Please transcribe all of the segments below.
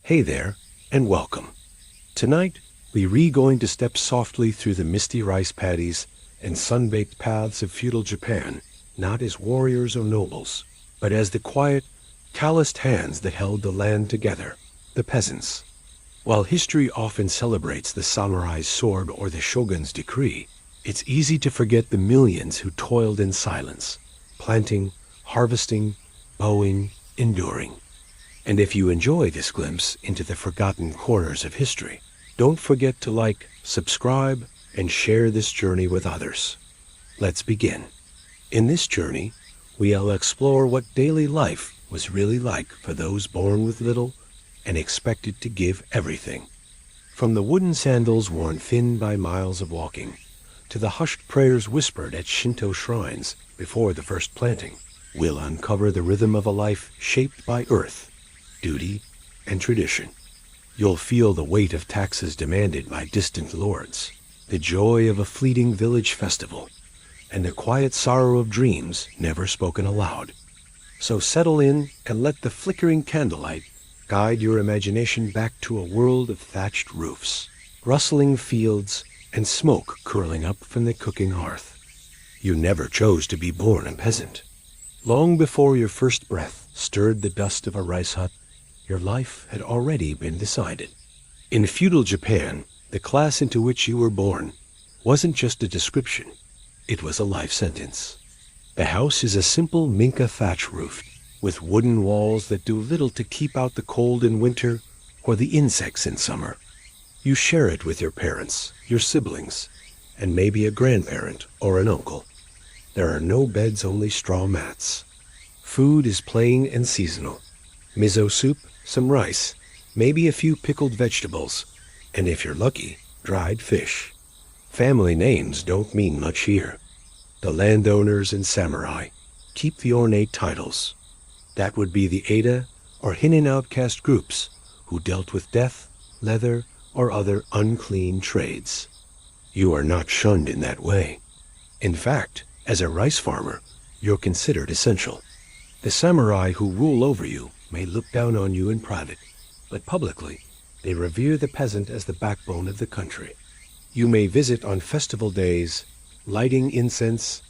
Hey there, and welcome. Tonight, we're going to step softly through the misty rice paddies and sun-baked paths of feudal Japan, not as warriors or nobles, but as the quiet, calloused hands that held the land together, the peasants. While history often celebrates the samurai's sword or the shogun's decree, it's easy to forget the millions who toiled in silence, planting, harvesting, mowing, enduring. And if you enjoy this glimpse into the forgotten corners of history, don't forget to like, subscribe, and share this journey with others. Let's begin. In this journey, we'll explore what daily life was really like for those born with little and expected to give everything. From the wooden sandals worn thin by miles of walking, to the hushed prayers whispered at Shinto shrines before the first planting, we'll uncover the rhythm of a life shaped by earth, duty, and tradition. You'll feel the weight of taxes demanded by distant lords, the joy of a fleeting village festival, and the quiet sorrow of dreams never spoken aloud. So settle in and let the flickering candlelight guide your imagination back to a world of thatched roofs, rustling fields, and smoke curling up from the cooking hearth. You never chose to be born a peasant. Long before your first breath stirred the dust of a rice hut, your life had already been decided. In feudal Japan, the class into which you were born wasn't just a description, it was a life sentence. The house is a simple minka thatch roof, with wooden walls that do little to keep out the cold in winter or the insects in summer. You share it with your parents, your siblings, and maybe a grandparent or an uncle. There are no beds, only straw mats. Food is plain and seasonal. Miso soup, some rice, maybe a few pickled vegetables, and if you're lucky, dried fish. Family names don't mean much here. The landowners and samurai keep the ornate titles. That would be the Ada or Hinin outcast groups who dealt with death, leather, or other unclean trades. You are not shunned in that way. In fact, as a rice farmer, you're considered essential. The samurai who rule over you may look down on you in private, but publicly, they revere the peasant as the backbone of the country. You may visit on festival days, lighting incense,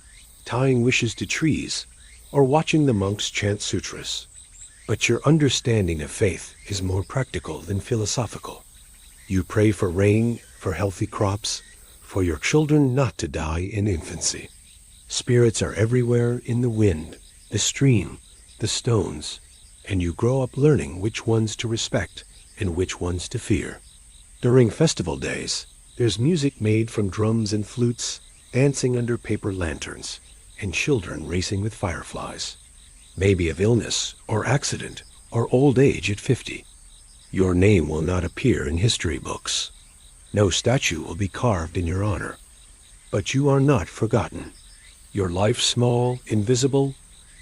tying wishes to trees, or watching the monks chant sutras. But your understanding of faith is more practical than philosophical. You pray for rain, for healthy crops, for your children not to die in infancy. Spirits are everywhere in the wind, the stream, the stones, and you grow up learning which ones to respect and which ones to fear. During festival days, there's music made from drums and flutes, dancing under paper lanterns, and children racing with fireflies. Maybe of illness or accident or old age at 50. Your name will not appear in history books. No statue will be carved in your honor. But you are not forgotten. Your life, small, invisible,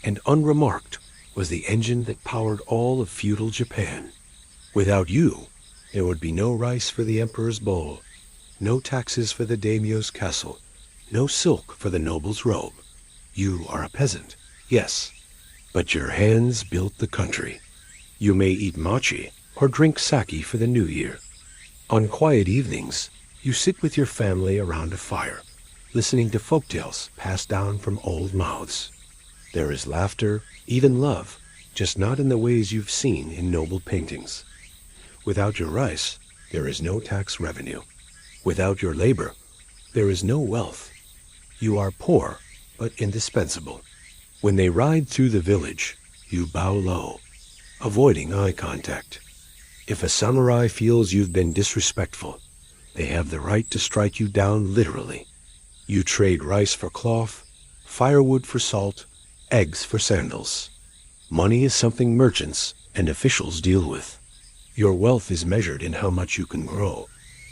and unremarked, was the engine that powered all of feudal Japan. Without you, there would be no rice for the emperor's bowl, no taxes for the daimyo's castle, no silk for the noble's robe. You are a peasant, yes, but your hands built the country. You may eat mochi or drink sake for the new year. On quiet evenings, you sit with your family around a fire, listening to folktales passed down from old mouths. There is laughter, even love, just not in the ways you've seen in noble paintings. Without your rice, there is no tax revenue. Without your labor, there is no wealth. You are poor, but indispensable. When they ride through the village, you bow low, avoiding eye contact. If a samurai feels you've been disrespectful, they have the right to strike you down literally. You trade rice for cloth, firewood for salt, eggs for sandals. Money is something merchants and officials deal with. Your wealth is measured in how much you can grow,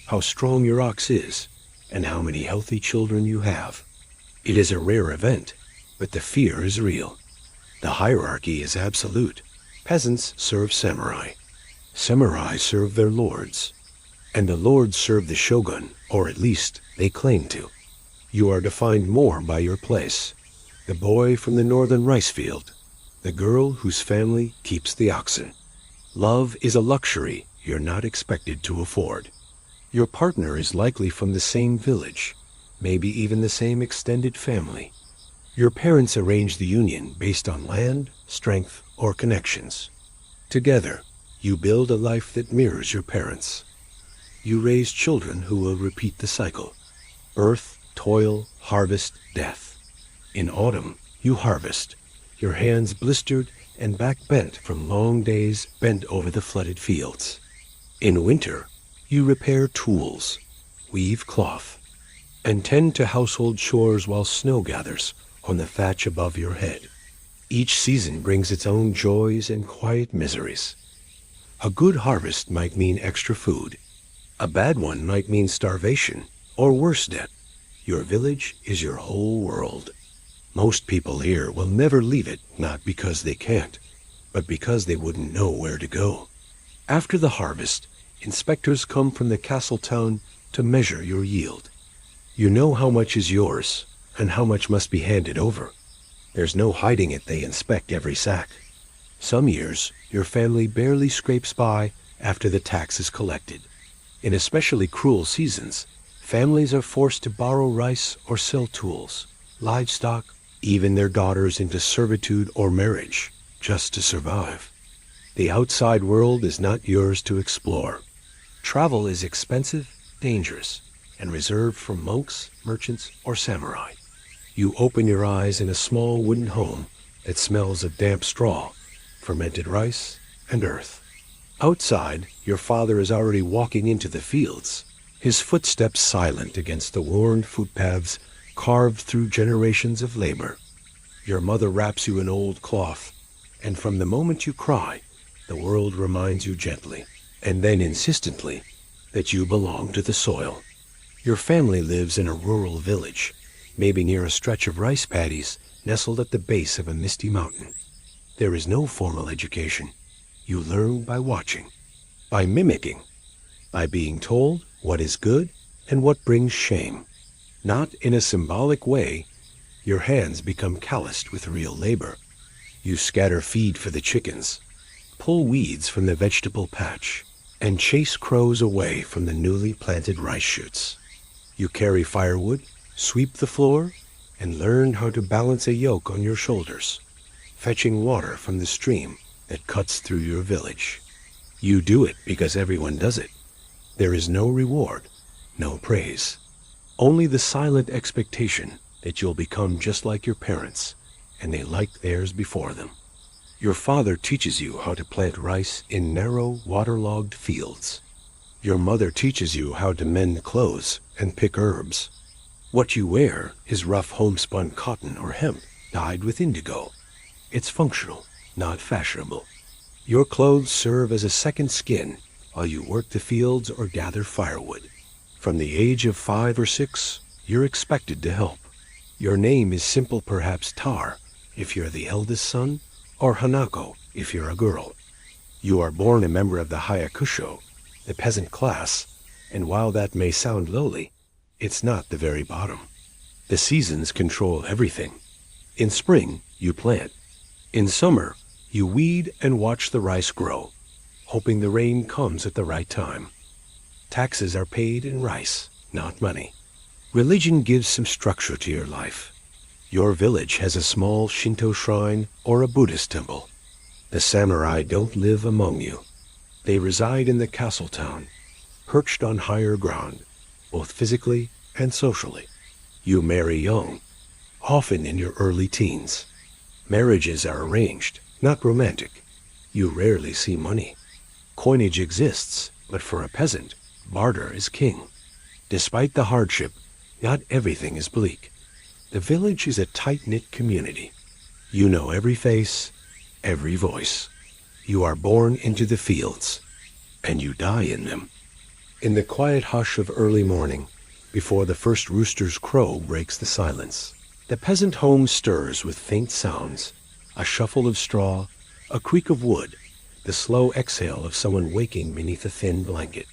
how strong your ox is, and how many healthy children you have. It is a rare event, but the fear is real. The hierarchy is absolute. Peasants serve samurai. Samurai serve their lords. And the lords serve the shogun, or at least they claim to. You are defined more by your place. The boy from the northern rice field, the girl whose family keeps the oxen. Love is a luxury you're not expected to afford. Your partner is likely from the same village, maybe even the same extended family. Your parents arrange the union based on land, strength, or connections. Together, you build a life that mirrors your parents. You raise children who will repeat the cycle: birth, toil, harvest, death. In autumn, you harvest, your hands blistered and back bent from long days bent over the flooded fields. In winter, you repair tools, weave cloth, and tend to household chores while snow gathers on the thatch above your head. Each season brings its own joys and quiet miseries. A good harvest might mean extra food. A bad one might mean starvation, or worse debt. Your village is your whole world. Most people here will never leave it, not because they can't, but because they wouldn't know where to go. After the harvest, inspectors come from the castle town to measure your yield. You know how much is yours, and how much must be handed over. There's no hiding it, they inspect every sack. Some years, your family barely scrapes by after the tax is collected. In especially cruel seasons, families are forced to borrow rice or sell tools, livestock, even their daughters into servitude or marriage, just to survive. The outside world is not yours to explore. Travel is expensive, dangerous, and reserved for monks, merchants, or samurai. You open your eyes in a small wooden home that smells of damp straw, fermented rice, and earth. Outside, your father is already walking into the fields, his footsteps silent against the worn footpaths carved through generations of labor. Your mother wraps you in old cloth, and from the moment you cry, the world reminds you gently, and then insistently, that you belong to the soil. Your family lives in a rural village, maybe near a stretch of rice paddies nestled at the base of a misty mountain. There is no formal education. You learn by watching, by mimicking, by being told what is good and what brings shame. Not in a symbolic way, your hands become calloused with real labor. You scatter feed for the chickens, pull weeds from the vegetable patch, and chase crows away from the newly planted rice shoots. You carry firewood, sweep the floor, and learn how to balance a yoke on your shoulders, fetching water from the stream that cuts through your village. You do it because everyone does it. There is no reward, no praise, only the silent expectation that you'll become just like your parents, and they like theirs before them. Your father teaches you how to plant rice in narrow, waterlogged fields. Your mother teaches you how to mend clothes and pick herbs. What you wear is rough homespun cotton or hemp dyed with indigo. It's functional, not fashionable. Your clothes serve as a second skin while you work the fields or gather firewood. From the age of 5 or 6, you're expected to help. Your name is simple, perhaps Tar, if you're the eldest son, or Hanako, if you're a girl. You are born a member of the Hayakusho, the peasant class, and while that may sound lowly, it's not the very bottom. The seasons control everything. In spring, you plant. In summer, you weed and watch the rice grow, hoping the rain comes at the right time. Taxes are paid in rice, not money. Religion gives some structure to your life. Your village has a small Shinto shrine or a Buddhist temple. The samurai don't live among you. They reside in the castle town, perched on higher ground, both physically and socially. You marry young, often in your early teens. Marriages are arranged, not romantic. You rarely see money. Coinage exists, but for a peasant, barter is king. Despite the hardship, not everything is bleak. The village is a tight-knit community. You know every face, every voice. You are born into the fields, and you die in them. In the quiet hush of early morning, before the first rooster's crow breaks the silence, the peasant home stirs with faint sounds, a shuffle of straw, a creak of wood, the slow exhale of someone waking beneath a thin blanket.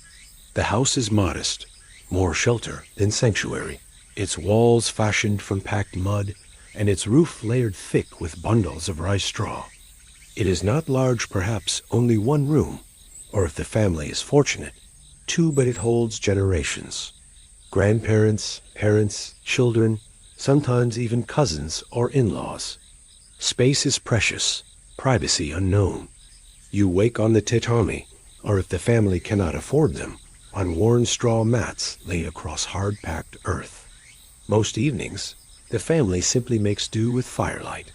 The house is modest, more shelter than sanctuary, its walls fashioned from packed mud, and its roof layered thick with bundles of rice straw. It is not large, perhaps only one room, or if the family is fortunate, two, but it holds generations. Grandparents, parents, children, sometimes even cousins or in-laws. Space is precious, privacy unknown. You wake on the tatami, or if the family cannot afford them, on worn straw mats laid across hard-packed earth. Most evenings, the family simply makes do with firelight.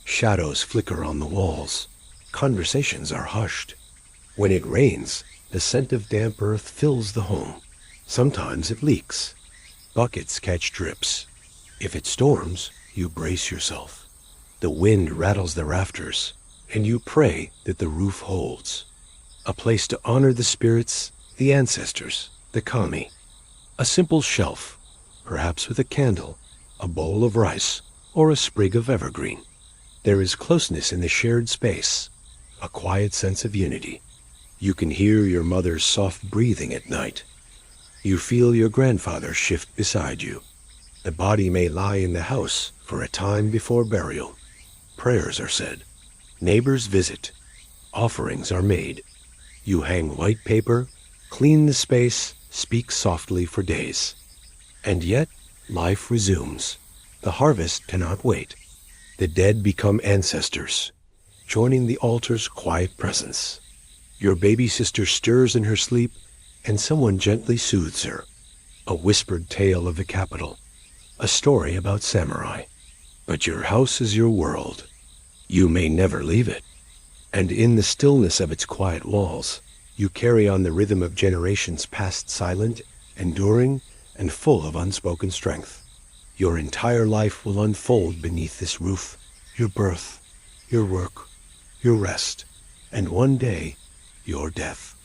Shadows flicker on the walls. Conversations are hushed. When it rains, the scent of damp earth fills the home. Sometimes it leaks. Buckets catch drips. If it storms, you brace yourself. The wind rattles the rafters, and you pray that the roof holds. A place to honor the spirits, the ancestors, the kami. A simple shelf, perhaps with a candle, a bowl of rice, or a sprig of evergreen. There is closeness in the shared space, a quiet sense of unity. You can hear your mother's soft breathing at night. You feel your grandfather shift beside you. The body may lie in the house for a time before burial. Prayers are said. Neighbors visit. Offerings are made. You hang white paper, clean the space, speak softly for days. And yet, life resumes. The harvest cannot wait. The dead become ancestors, joining the altar's quiet presence. Your baby sister stirs in her sleep, and someone gently soothes her. A whispered tale of the capital, a story about samurai. But your house is your world. You may never leave it. And in the stillness of its quiet walls, you carry on the rhythm of generations past, silent, enduring, and full of unspoken strength. Your entire life will unfold beneath this roof, your birth, your work, your rest, and one day, your death.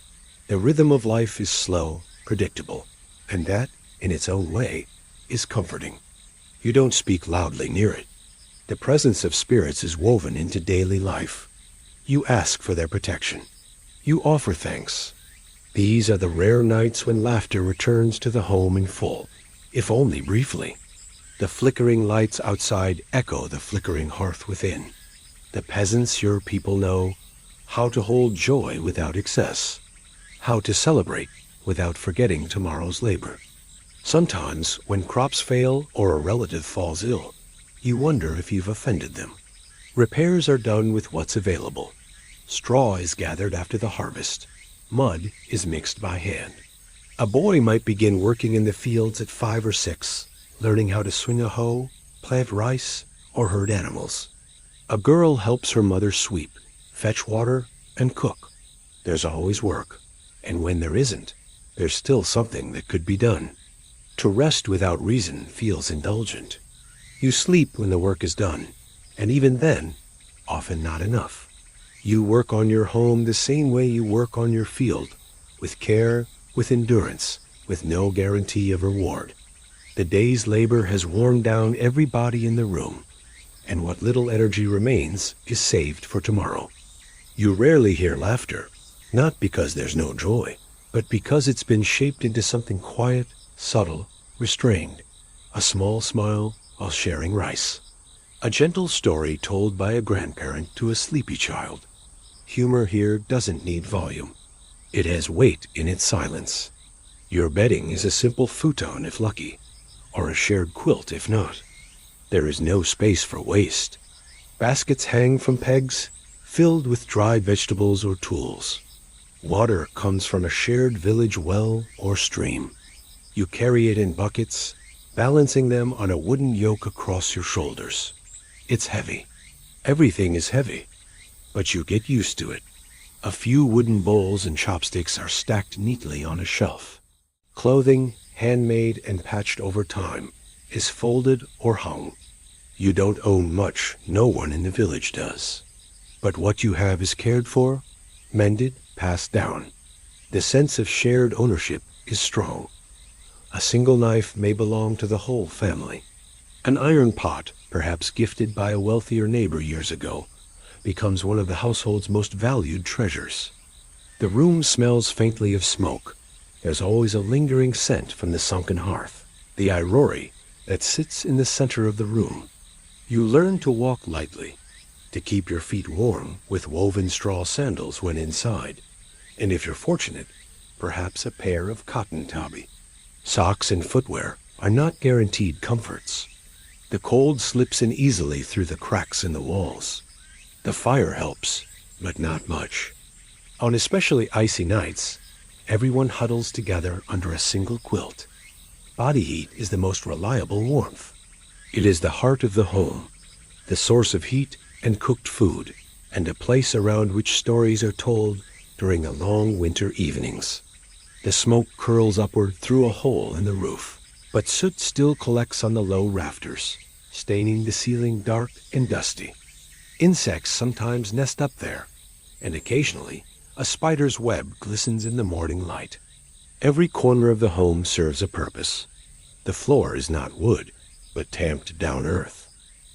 The rhythm of life is slow, predictable, and that, in its own way, is comforting. You don't speak loudly near it. The presence of spirits is woven into daily life. You ask for their protection. You offer thanks. These are the rare nights when laughter returns to the home in full, if only briefly. The flickering lights outside echo the flickering hearth within. The peasants your people know how to hold joy without excess, how to celebrate without forgetting tomorrow's labor. Sometimes, when crops fail or a relative falls ill, you wonder if you've offended them. Repairs are done with what's available. Straw is gathered after the harvest. Mud is mixed by hand. A boy might begin working in the fields at 5 or 6, learning how to swing a hoe, plant rice, or herd animals. A girl helps her mother sweep, fetch water, and cook. There's always work, and when there isn't, there's still something that could be done. To rest without reason feels indulgent. You sleep when the work is done, and even then, often not enough. You work on your home the same way you work on your field, with care, with endurance, with no guarantee of reward. The day's labor has worn down every body in the room, and what little energy remains is saved for tomorrow. You rarely hear laughter, not because there's no joy, but because it's been shaped into something quiet, subtle, restrained. A small smile while sharing rice. A gentle story told by a grandparent to a sleepy child. Humor here doesn't need volume. It has weight in its silence. Your bedding is a simple futon if lucky, or a shared quilt if not. There is no space for waste. Baskets hang from pegs, filled with dried vegetables or tools. Water comes from a shared village well or stream. You carry it in buckets, balancing them on a wooden yoke across your shoulders. It's heavy. Everything is heavy, but you get used to it. A few wooden bowls and chopsticks are stacked neatly on a shelf. Clothing, handmade and patched over time, is folded or hung. You don't own much, no one in the village does. But what you have is cared for, mended, passed down. The sense of shared ownership is strong. A single knife may belong to the whole family. An iron pot, perhaps gifted by a wealthier neighbor years ago, becomes one of the household's most valued treasures. The room smells faintly of smoke. There's always a lingering scent from the sunken hearth, the airori that sits in the center of the room. You learn to walk lightly, to keep your feet warm with woven straw sandals when inside, and if you're fortunate, perhaps a pair of cotton tabi. Socks and footwear are not guaranteed comforts. The cold slips in easily through the cracks in the walls. The fire helps, but not much. On especially icy nights, everyone huddles together under a single quilt. Body heat is the most reliable warmth. It is the heart of the home, the source of heat and cooked food, and a place around which stories are told during the long winter evenings. The smoke curls upward through a hole in the roof, but soot still collects on the low rafters, staining the ceiling dark and dusty. Insects sometimes nest up there, and occasionally a spider's web glistens in the morning light. Every corner of the home serves a purpose. The floor is not wood, but tamped down earth.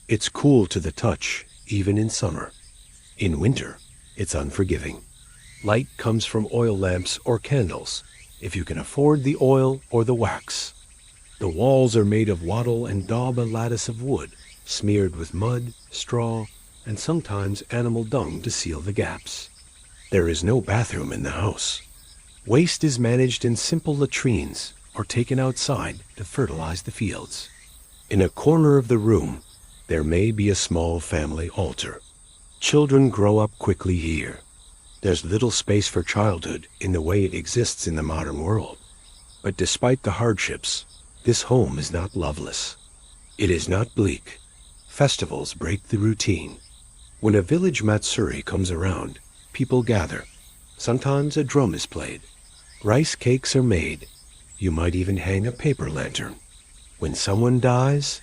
It's cool to the touch, even in summer. In winter, it's unforgiving. Light comes from oil lamps or candles, if you can afford the oil or the wax. The walls are made of wattle and daub a lattice of wood, smeared with mud, straw, and sometimes animal dung to seal the gaps. There is no bathroom in the house. Waste is managed in simple latrines or taken outside to fertilize the fields. In a corner of the room, there may be a small family altar. Children grow up quickly here. There's little space for childhood in the way it exists in the modern world. But despite the hardships, this home is not loveless. It is not bleak. Festivals break the routine. When a village matsuri comes around, people gather. Sometimes a drum is played. Rice cakes are made. You might even hang a paper lantern. When someone dies,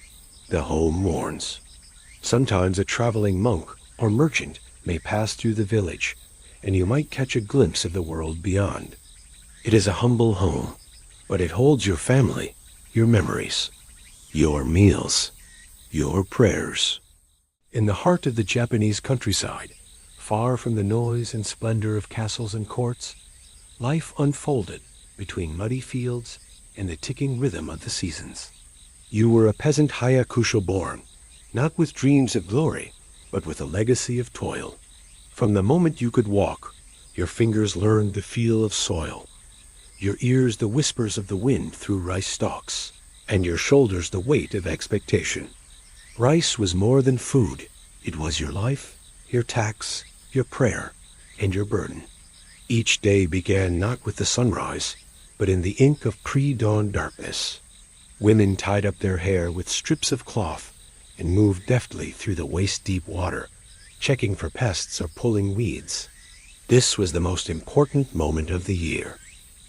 the home mourns. Sometimes a traveling monk or merchant may pass through the village, and you might catch a glimpse of the world beyond. It is a humble home, but it holds your family, your memories, your meals, your prayers. In the heart of the Japanese countryside, far from the noise and splendor of castles and courts, life unfolded between muddy fields and the ticking rhythm of the seasons. You were a peasant Hayakusho born, not with dreams of glory, but with a legacy of toil. From the moment you could walk, your fingers learned the feel of soil, your ears the whispers of the wind through rice stalks, and your shoulders the weight of expectation. Rice was more than food. It was your life, your tax, your prayer, and your burden. Each day began not with the sunrise, but in the ink of pre-dawn darkness. Women tied up their hair with strips of cloth and moved deftly through the waist-deep water, checking for pests or pulling weeds. This was the most important moment of the year.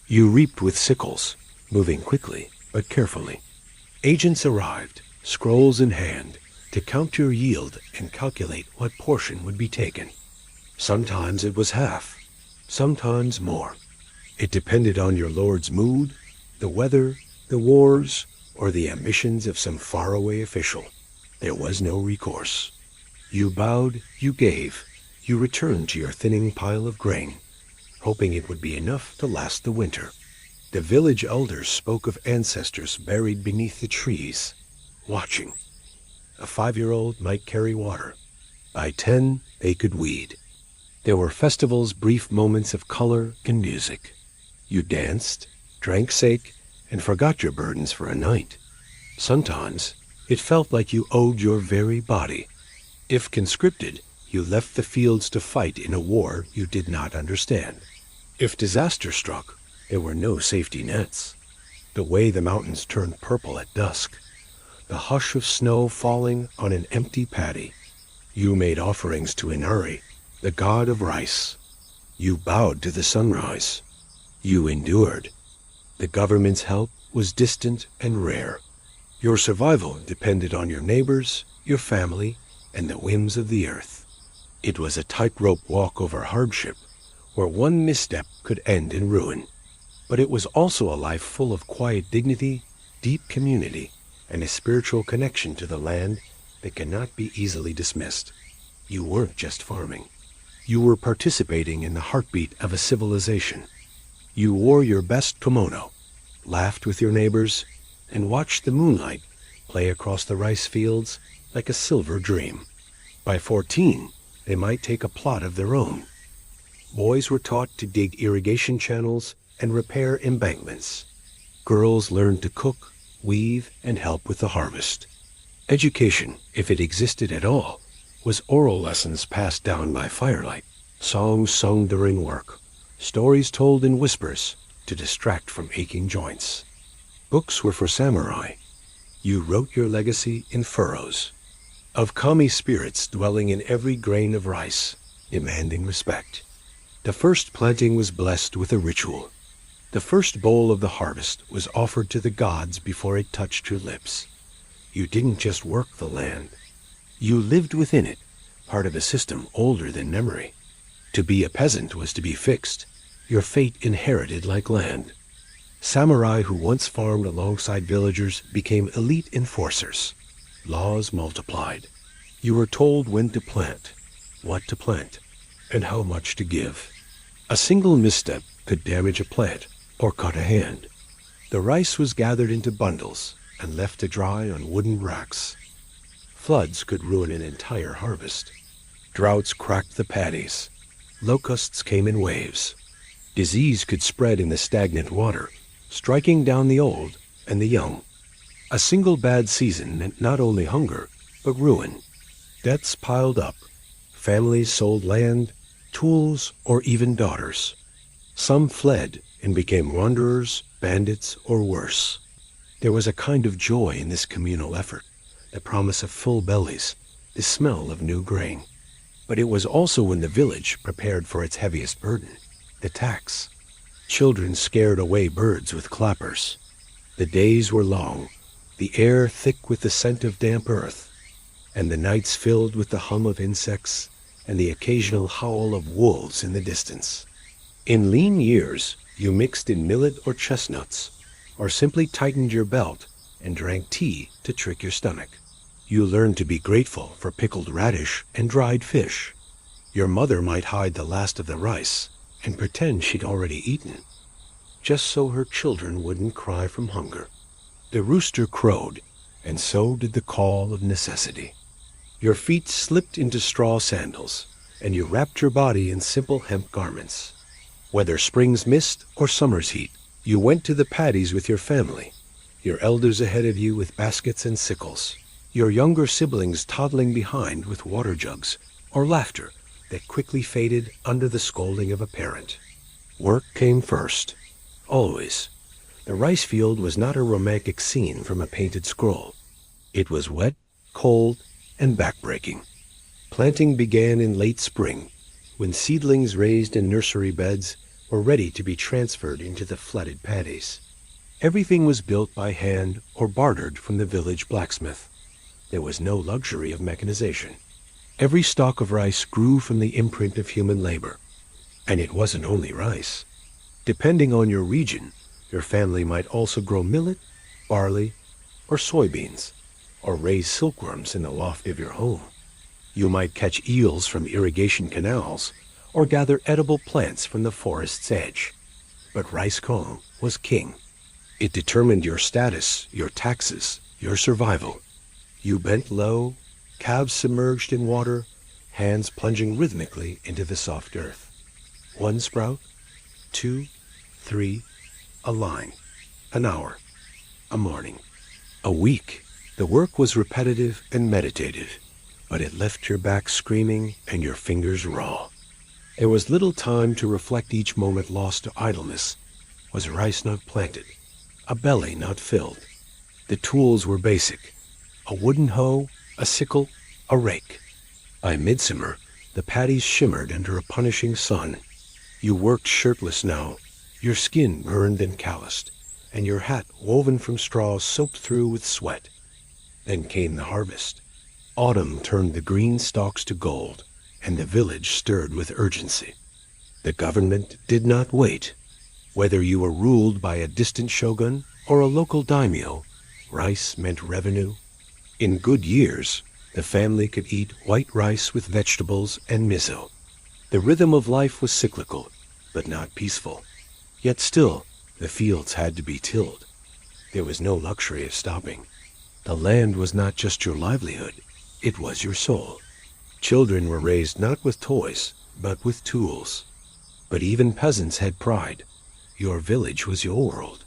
You reaped with sickles, moving quickly but carefully. Agents arrived, scrolls in hand, to count your yield and calculate what portion would be taken. Sometimes it was half, sometimes more. It depended on your lord's mood, the weather, the wars, or the ambitions of some faraway official. There was no recourse. You bowed, you gave, you returned to your thinning pile of grain, hoping it would be enough to last the winter. The village elders spoke of ancestors buried beneath the trees, watching. A 5-year-old might carry water. By 10, they could weed. There were festivals, brief moments of color and music. You danced, drank sake, and forgot your burdens for a night. Sometimes it felt like you owed your very body. If conscripted, you left the fields to fight in a war you did not understand. If disaster struck, there were no safety nets. The way the mountains turned purple at dusk, the hush of snow falling on an empty paddy. You made offerings to Inari, the god of rice. You bowed to the sunrise. You endured. The government's help was distant and rare. Your survival depended on your neighbors, your family, and the whims of the earth. It was a tightrope walk over hardship, where one misstep could end in ruin. But it was also a life full of quiet dignity, deep community, and a spiritual connection to the land that cannot be easily dismissed. You weren't just farming. You were participating in the heartbeat of a civilization. You wore your best kimono, laughed with your neighbors, and watched the moonlight play across the rice fields like a silver dream. By 14, they might take a plot of their own. Boys were taught to dig irrigation channels and repair embankments. Girls learned to cook, weave, and help with the harvest. Education, if it existed at all, was oral lessons passed down by firelight, songs sung during work, stories told in whispers to distract from aching joints. Books were for samurai. You wrote your legacy in furrows, of kami spirits dwelling in every grain of rice, demanding respect. The first planting was blessed with a ritual. The first bowl of the harvest was offered to the gods before it touched your lips. You didn't just work the land. You lived within it, part of a system older than memory. To be a peasant was to be fixed, your fate inherited like land. Samurai who once farmed alongside villagers became elite enforcers. Laws multiplied. You were told when to plant, what to plant, and how much to give. A single misstep could damage a plant or cut a hand. The rice was gathered into bundles and left to dry on wooden racks. Floods could ruin an entire harvest. Droughts cracked the paddies. Locusts came in waves. Disease could spread in the stagnant water, striking down the old and the young. A single bad season meant not only hunger, but ruin. Debts piled up. Families sold land, tools, or even daughters. Some fled and became wanderers, bandits, or worse. There was a kind of joy in this communal effort, the promise of full bellies, the smell of new grain. But it was also when the village prepared for its heaviest burden, the tax. Children scared away birds with clappers. The days were long, the air thick with the scent of damp earth, and the nights filled with the hum of insects and the occasional howl of wolves in the distance. In lean years, you mixed in millet or chestnuts, or simply tightened your belt and drank tea to trick your stomach. You learned to be grateful for pickled radish and dried fish. Your mother might hide the last of the rice and pretend she'd already eaten, just so her children wouldn't cry from hunger. The rooster crowed, and so did the call of necessity. Your feet slipped into straw sandals, and you wrapped your body in simple hemp garments. Whether spring's mist or summer's heat, you went to the paddies with your family, your elders ahead of you with baskets and sickles, your younger siblings toddling behind with water jugs, or laughter that quickly faded under the scolding of a parent. Work came first, always. The rice field was not a romantic scene from a painted scroll. It was wet, cold, and backbreaking. Planting began in late spring, when seedlings raised in nursery beds were ready to be transferred into the flooded paddies. Everything was built by hand or bartered from the village blacksmith. There was no luxury of mechanization. Every stalk of rice grew from the imprint of human labor. And it wasn't only rice. Depending on your region, your family might also grow millet, barley, or soybeans, or raise silkworms in the loft of your home. You might catch eels from irrigation canals, or gather edible plants from the forest's edge. But rice Kong was king. It determined your status, your taxes, your survival. You bent low, calves submerged in water, hands plunging rhythmically into the soft earth. 1 sprout, 2, 3, a line, an hour, a morning, a week. The work was repetitive and meditative, but it left your back screaming and your fingers raw. There was little time to reflect each moment lost to idleness. Was rice not planted? A belly not filled? The tools were basic. A wooden hoe, a sickle, a rake. By midsummer, the paddies shimmered under a punishing sun. You worked shirtless now, your skin burned and calloused, and your hat woven from straw soaked through with sweat. Then came the harvest. Autumn turned the green stalks to gold, and the village stirred with urgency. The government did not wait. Whether you were ruled by a distant shogun or a local daimyo, rice meant revenue. In good years, the family could eat white rice with vegetables and miso. The rhythm of life was cyclical, but not peaceful. Yet still, the fields had to be tilled. There was no luxury of stopping. The land was not just your livelihood, it was your soul. Children were raised not with toys, but with tools. But even peasants had pride. Your village was your world.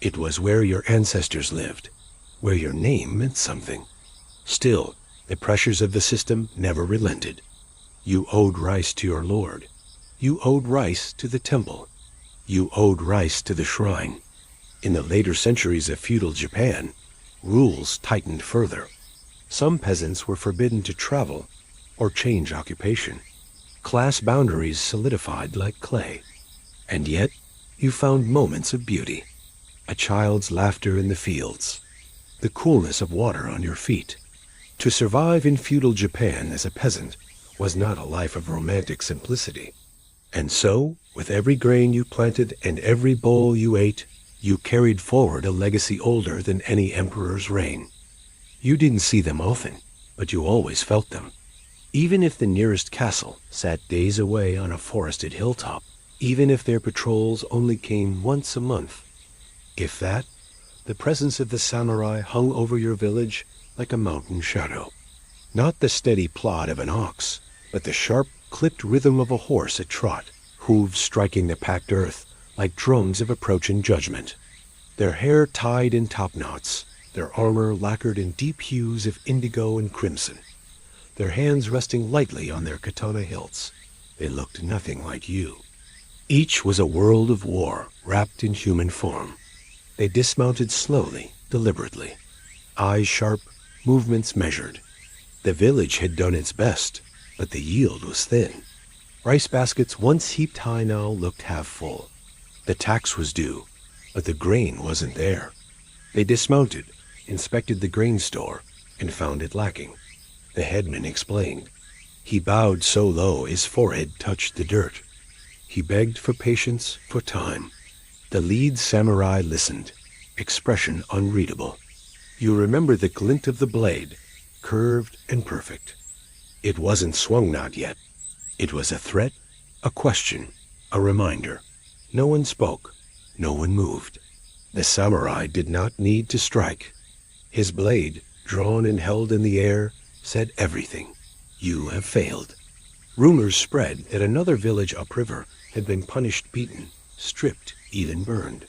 It was where your ancestors lived, where your name meant something. Still, the pressures of the system never relented. You owed rice to your lord. You owed rice to the temple. You owed rice to the shrine. In the later centuries of feudal Japan, rules tightened further. Some peasants were forbidden to travel or change occupation. Class boundaries solidified like clay. And yet, you found moments of beauty. A child's laughter in the fields. The coolness of water on your feet. To survive in feudal Japan as a peasant was not a life of romantic simplicity. And so, with every grain you planted and every bowl you ate, you carried forward a legacy older than any emperor's reign. You didn't see them often, but you always felt them. Even if the nearest castle sat days away on a forested hilltop, even if their patrols only came once a month. If that, the presence of the samurai hung over your village like a mountain shadow. Not the steady plod of an ox, but the sharp, clipped rhythm of a horse at trot, hooves striking the packed earth like drums of approaching judgment. Their hair tied in topknots, their armor lacquered in deep hues of indigo and crimson, their hands resting lightly on their katana hilts. They looked nothing like you. Each was a world of war wrapped in human form. They dismounted slowly, deliberately, eyes sharp, movements measured. The village had done its best, but the yield was thin. Rice baskets once heaped high now looked half full. The tax was due, but the grain wasn't there. They dismounted, inspected the grain store, and found it lacking. The headman explained. He bowed so low his forehead touched the dirt. He begged for patience, for time. The lead samurai listened, expression unreadable. You remember the glint of the blade, curved and perfect. It wasn't swung not yet. It was a threat, a question, a reminder. No one spoke. No one moved. The samurai did not need to strike. His blade, drawn and held in the air, said everything. You have failed. Rumors spread that another village upriver had been punished, beaten, stripped, even burned.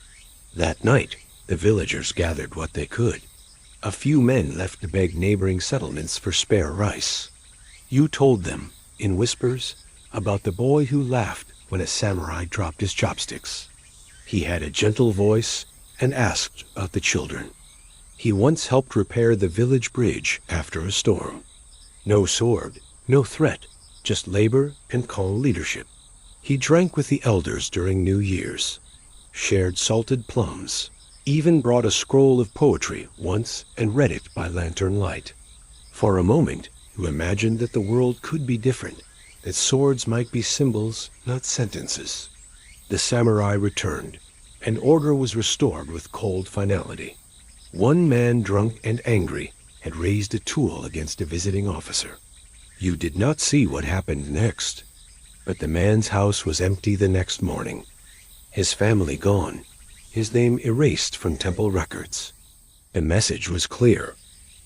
That night, the villagers gathered what they could. A few men left to beg neighboring settlements for spare rice. You told them, in whispers, about the boy who laughed when a samurai dropped his chopsticks. He had a gentle voice and asked about the children. He once helped repair the village bridge after a storm. No sword, no threat, just labor and calm leadership. He drank with the elders during New Year's, shared salted plums, even brought a scroll of poetry once and read it by lantern light. For a moment, you imagined that the world could be different, that swords might be symbols, not sentences. The samurai returned, and order was restored with cold finality. One man, drunk and angry, had raised a tool against a visiting officer. You did not see what happened next, but the man's house was empty the next morning. His family gone, his name erased from temple records. The message was clear,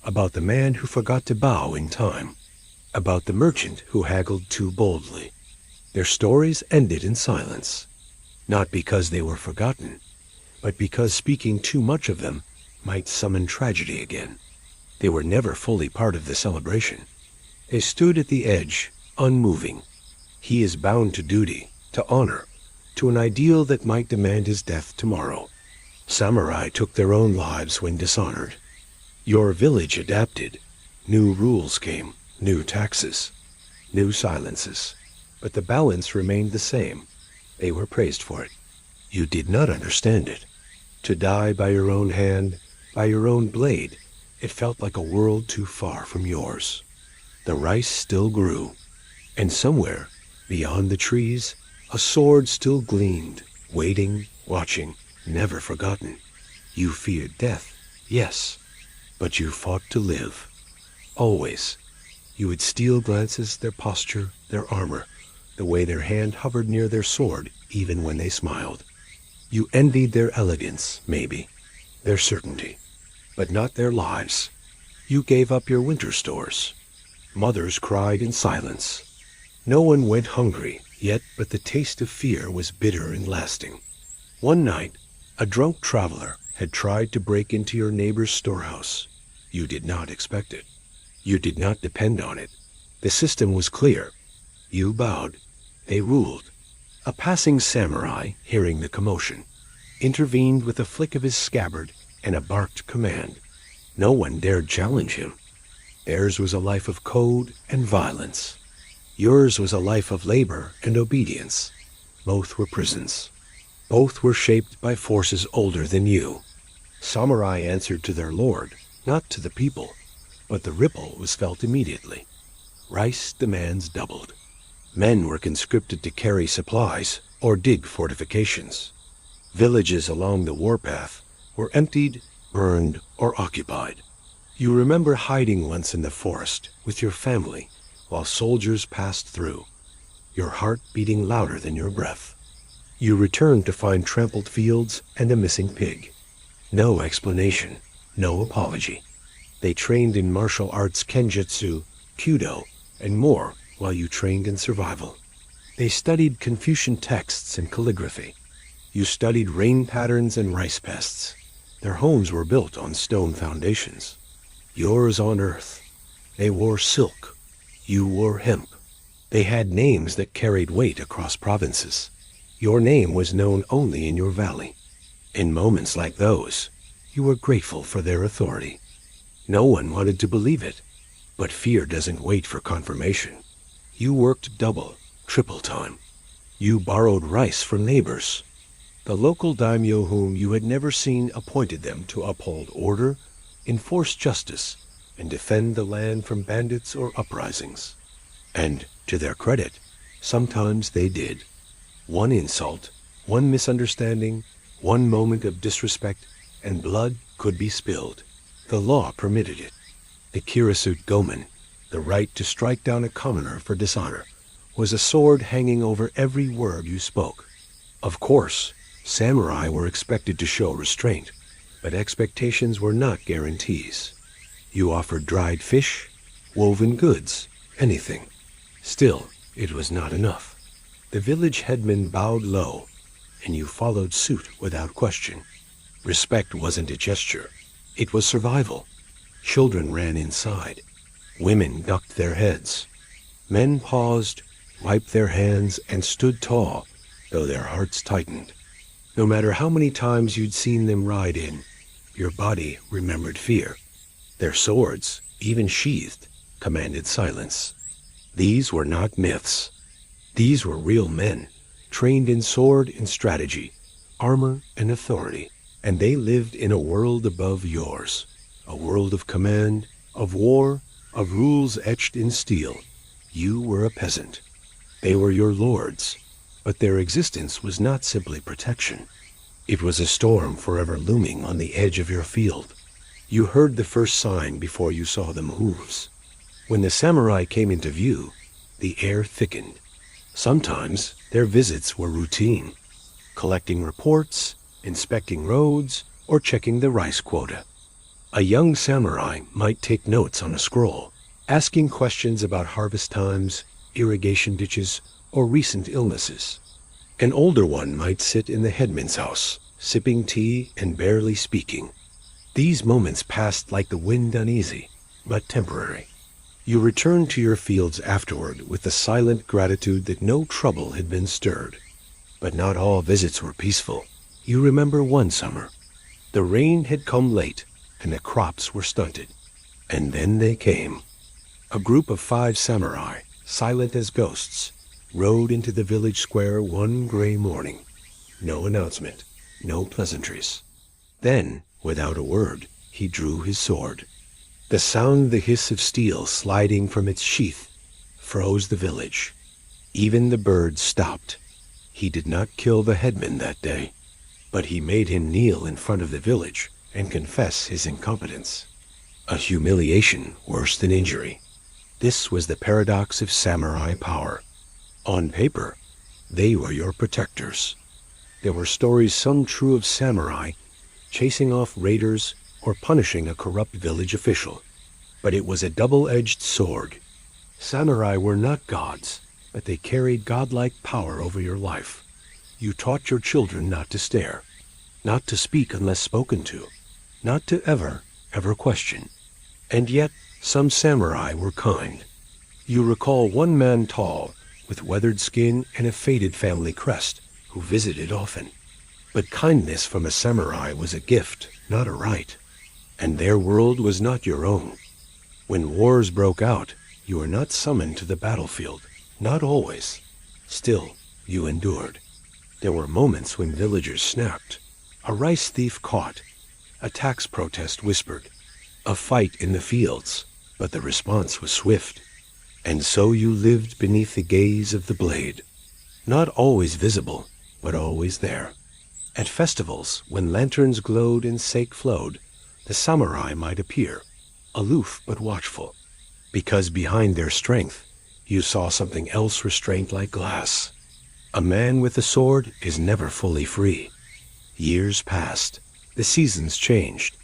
about the man who forgot to bow in time, about the merchant who haggled too boldly. Their stories ended in silence, not because they were forgotten, but because speaking too much of them might summon tragedy again. They were never fully part of the celebration. They stood at the edge, unmoving. He is bound to duty, to honor, to an ideal that might demand his death tomorrow. Samurai took their own lives when dishonored. Your village adapted. New rules came, new taxes, new silences. But the balance remained the same. They were praised for it. You did not understand it. To die by your own hand, by your own blade, it felt like a world too far from yours. The rice still grew, and somewhere, beyond the trees, a sword still gleamed, waiting, watching, never forgotten. You feared death, yes, but you fought to live. Always. You would steal glances, their posture, their armor, the way their hand hovered near their sword, even when they smiled. You envied their elegance, maybe, their certainty, but not their lives. You gave up your winter stores. Mothers cried in silence. No one went hungry, But the taste of fear was bitter and lasting. One night, a drunk traveler had tried to break into your neighbor's storehouse. You did not expect it. You did not depend on it. The system was clear. You bowed. They ruled. A passing samurai, hearing the commotion, intervened with a flick of his scabbard and a barked command. No one dared challenge him. Theirs was a life of code and violence. Yours was a life of labor and obedience. Both were prisons. Both were shaped by forces older than you. Samurai answered to their lord, not to the people, but the ripple was felt immediately. Rice demands doubled. Men were conscripted to carry supplies or dig fortifications. Villages along the warpath were emptied, burned, or occupied. You remember hiding once in the forest with your family while soldiers passed through, your heart beating louder than your breath. You returned to find trampled fields and a missing pig. No explanation, no apology. They trained in martial arts kenjutsu, kudo, and more while you trained in survival. They studied Confucian texts and calligraphy. You studied rain patterns and rice pests. Their homes were built on stone foundations. Yours on earth. They wore silk. You wore hemp. They had names that carried weight across provinces. Your name was known only in your valley. In moments like those, you were grateful for their authority. No one wanted to believe it, but fear doesn't wait for confirmation. You worked double, triple time. You borrowed rice from neighbors. The local daimyo whom you had never seen appointed them to uphold order, enforce justice, and defend the land from bandits or uprisings. And, to their credit, sometimes they did. One insult, one misunderstanding, one moment of disrespect, and blood could be spilled. The law permitted it. The Kirasut Gomen, the right to strike down a commoner for dishonor, was a sword hanging over every word you spoke. Of course, samurai were expected to show restraint, but expectations were not guarantees. You offered dried fish, woven goods, anything. Still, it was not enough. The village headman bowed low, and you followed suit without question. Respect wasn't a gesture. It was survival. Children ran inside. Women ducked their heads. Men paused, wiped their hands, and stood tall, though their hearts tightened. No matter how many times you'd seen them ride in, your body remembered fear. Their swords, even sheathed, commanded silence. These were not myths. These were real men, trained in sword and strategy, armor and authority, and they lived in a world above yours, a world of command, of war, of rules etched in steel. You were a peasant. They were your lords, but their existence was not simply protection. It was a storm forever looming on the edge of your field. You heard the first sign before you saw the hooves. When the samurai came into view, the air thickened. Sometimes their visits were routine, collecting reports, inspecting roads, or checking the rice quota. A young samurai might take notes on a scroll, asking questions about harvest times, irrigation ditches, or recent illnesses. An older one might sit in the headman's house, sipping tea and barely speaking. These moments passed like the wind, uneasy, but temporary. You returned to your fields afterward with the silent gratitude that no trouble had been stirred. But not all visits were peaceful. You remember one summer. The rain had come late, and the crops were stunted. And then they came. A group of 5 samurai, silent as ghosts, rode into the village square one gray morning. No announcement, no pleasantries. Then, without a word, he drew his sword. The sound, the hiss of steel sliding from its sheath, froze the village. Even the birds stopped. He did not kill the headman that day, but he made him kneel in front of the village and confess his incompetence. A humiliation worse than injury. This was the paradox of samurai power. On paper, they were your protectors. There were stories sung true of samurai chasing off raiders or punishing a corrupt village official. But it was a double-edged sword. Samurai were not gods. but they carried godlike power over your life. You taught your children not to stare, not to speak unless spoken to, not to ever question. And yet, some samurai were kind. You recall one man tall, with weathered skin and a faded family crest, who visited often. But kindness from a samurai was a gift, not a right. And their world was not your own. When wars broke out, you were not summoned to the battlefield, not always. Still, you endured. There were moments when villagers snapped, a rice thief caught, a tax protest whispered, a fight in the fields, but the response was swift. And so you lived beneath the gaze of the blade, not always visible, but always there. At festivals, when lanterns glowed and sake flowed, the samurai might appear, aloof but watchful, because behind their strength, you saw something else restrained like glass. A man with a sword is never fully free. Years passed. The seasons changed.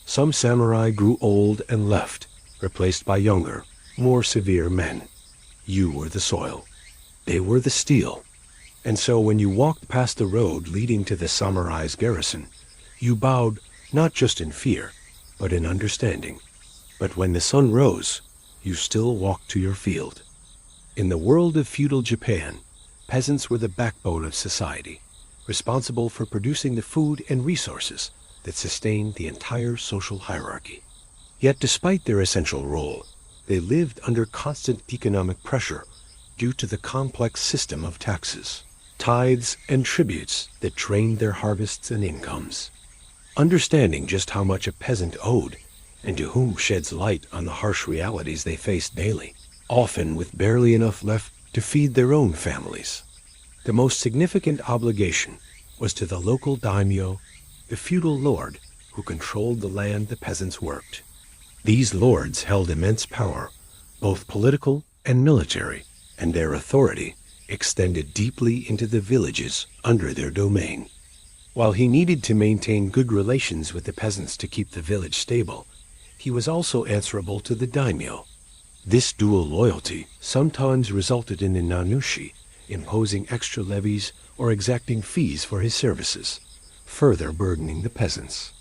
Some samurai grew old and left, replaced by younger, more severe men. You were the soil. They were the steel. And so when you walked past the road leading to the samurai's garrison, you bowed not just in fear, but in understanding. But when the sun rose, you still walked to your field. In the world of feudal Japan, peasants were the backbone of society, responsible for producing the food and resources that sustained the entire social hierarchy. Yet despite their essential role, they lived under constant economic pressure due to the complex system of taxes, tithes, and tributes that drained their harvests and incomes. Understanding just how much a peasant owed and to whom sheds light on the harsh realities they faced daily, often with barely enough left to feed their own families. The most significant obligation was to the local daimyo, the feudal lord who controlled the land the peasants worked. These lords held immense power, both political and military, and their authority extended deeply into the villages under their domain. While he needed to maintain good relations with the peasants to keep the village stable, he was also answerable to the daimyo. This dual loyalty sometimes resulted in the nanushi imposing extra levies or exacting fees for his services, further burdening the peasants.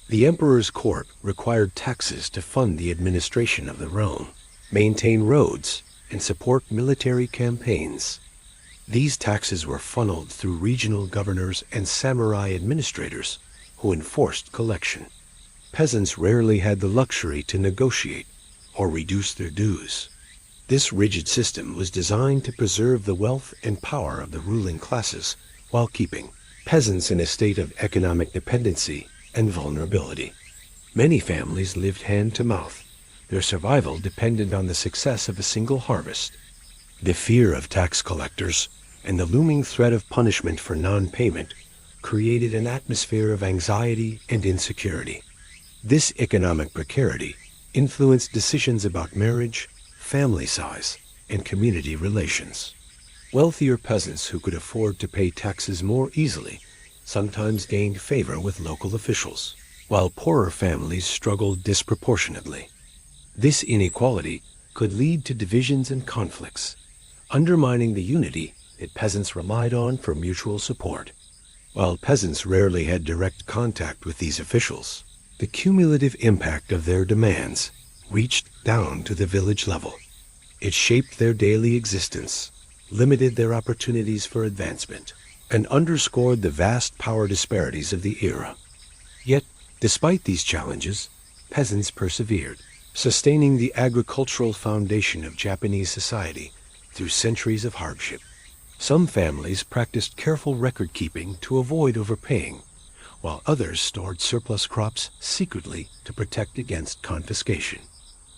The emperor's court required taxes to fund the administration of the realm, maintain roads, and support military campaigns. These taxes were funneled through regional governors and samurai administrators who enforced collection. Peasants rarely had the luxury to negotiate or reduce their dues. This rigid system was designed to preserve the wealth and power of the ruling classes while keeping peasants in a state of economic dependency and vulnerability. Many families lived hand to mouth. Their survival depended on the success of a single harvest. The fear of tax collectors and the looming threat of punishment for non-payment created an atmosphere of anxiety and insecurity. This economic precarity influenced decisions about marriage, family size, and community relations. Wealthier peasants who could afford to pay taxes more easily sometimes gained favor with local officials, while poorer families struggled disproportionately. This inequality could lead to divisions and conflicts, undermining the unity that peasants relied on for mutual support. While peasants rarely had direct contact with these officials, the cumulative impact of their demands reached down to the village level. It shaped their daily existence, limited their opportunities for advancement, and underscored the vast power disparities of the era. Yet, despite these challenges, peasants persevered, sustaining the agricultural foundation of Japanese society through centuries of hardship. Some families practiced careful record-keeping to avoid overpaying, while others stored surplus crops secretly to protect against confiscation.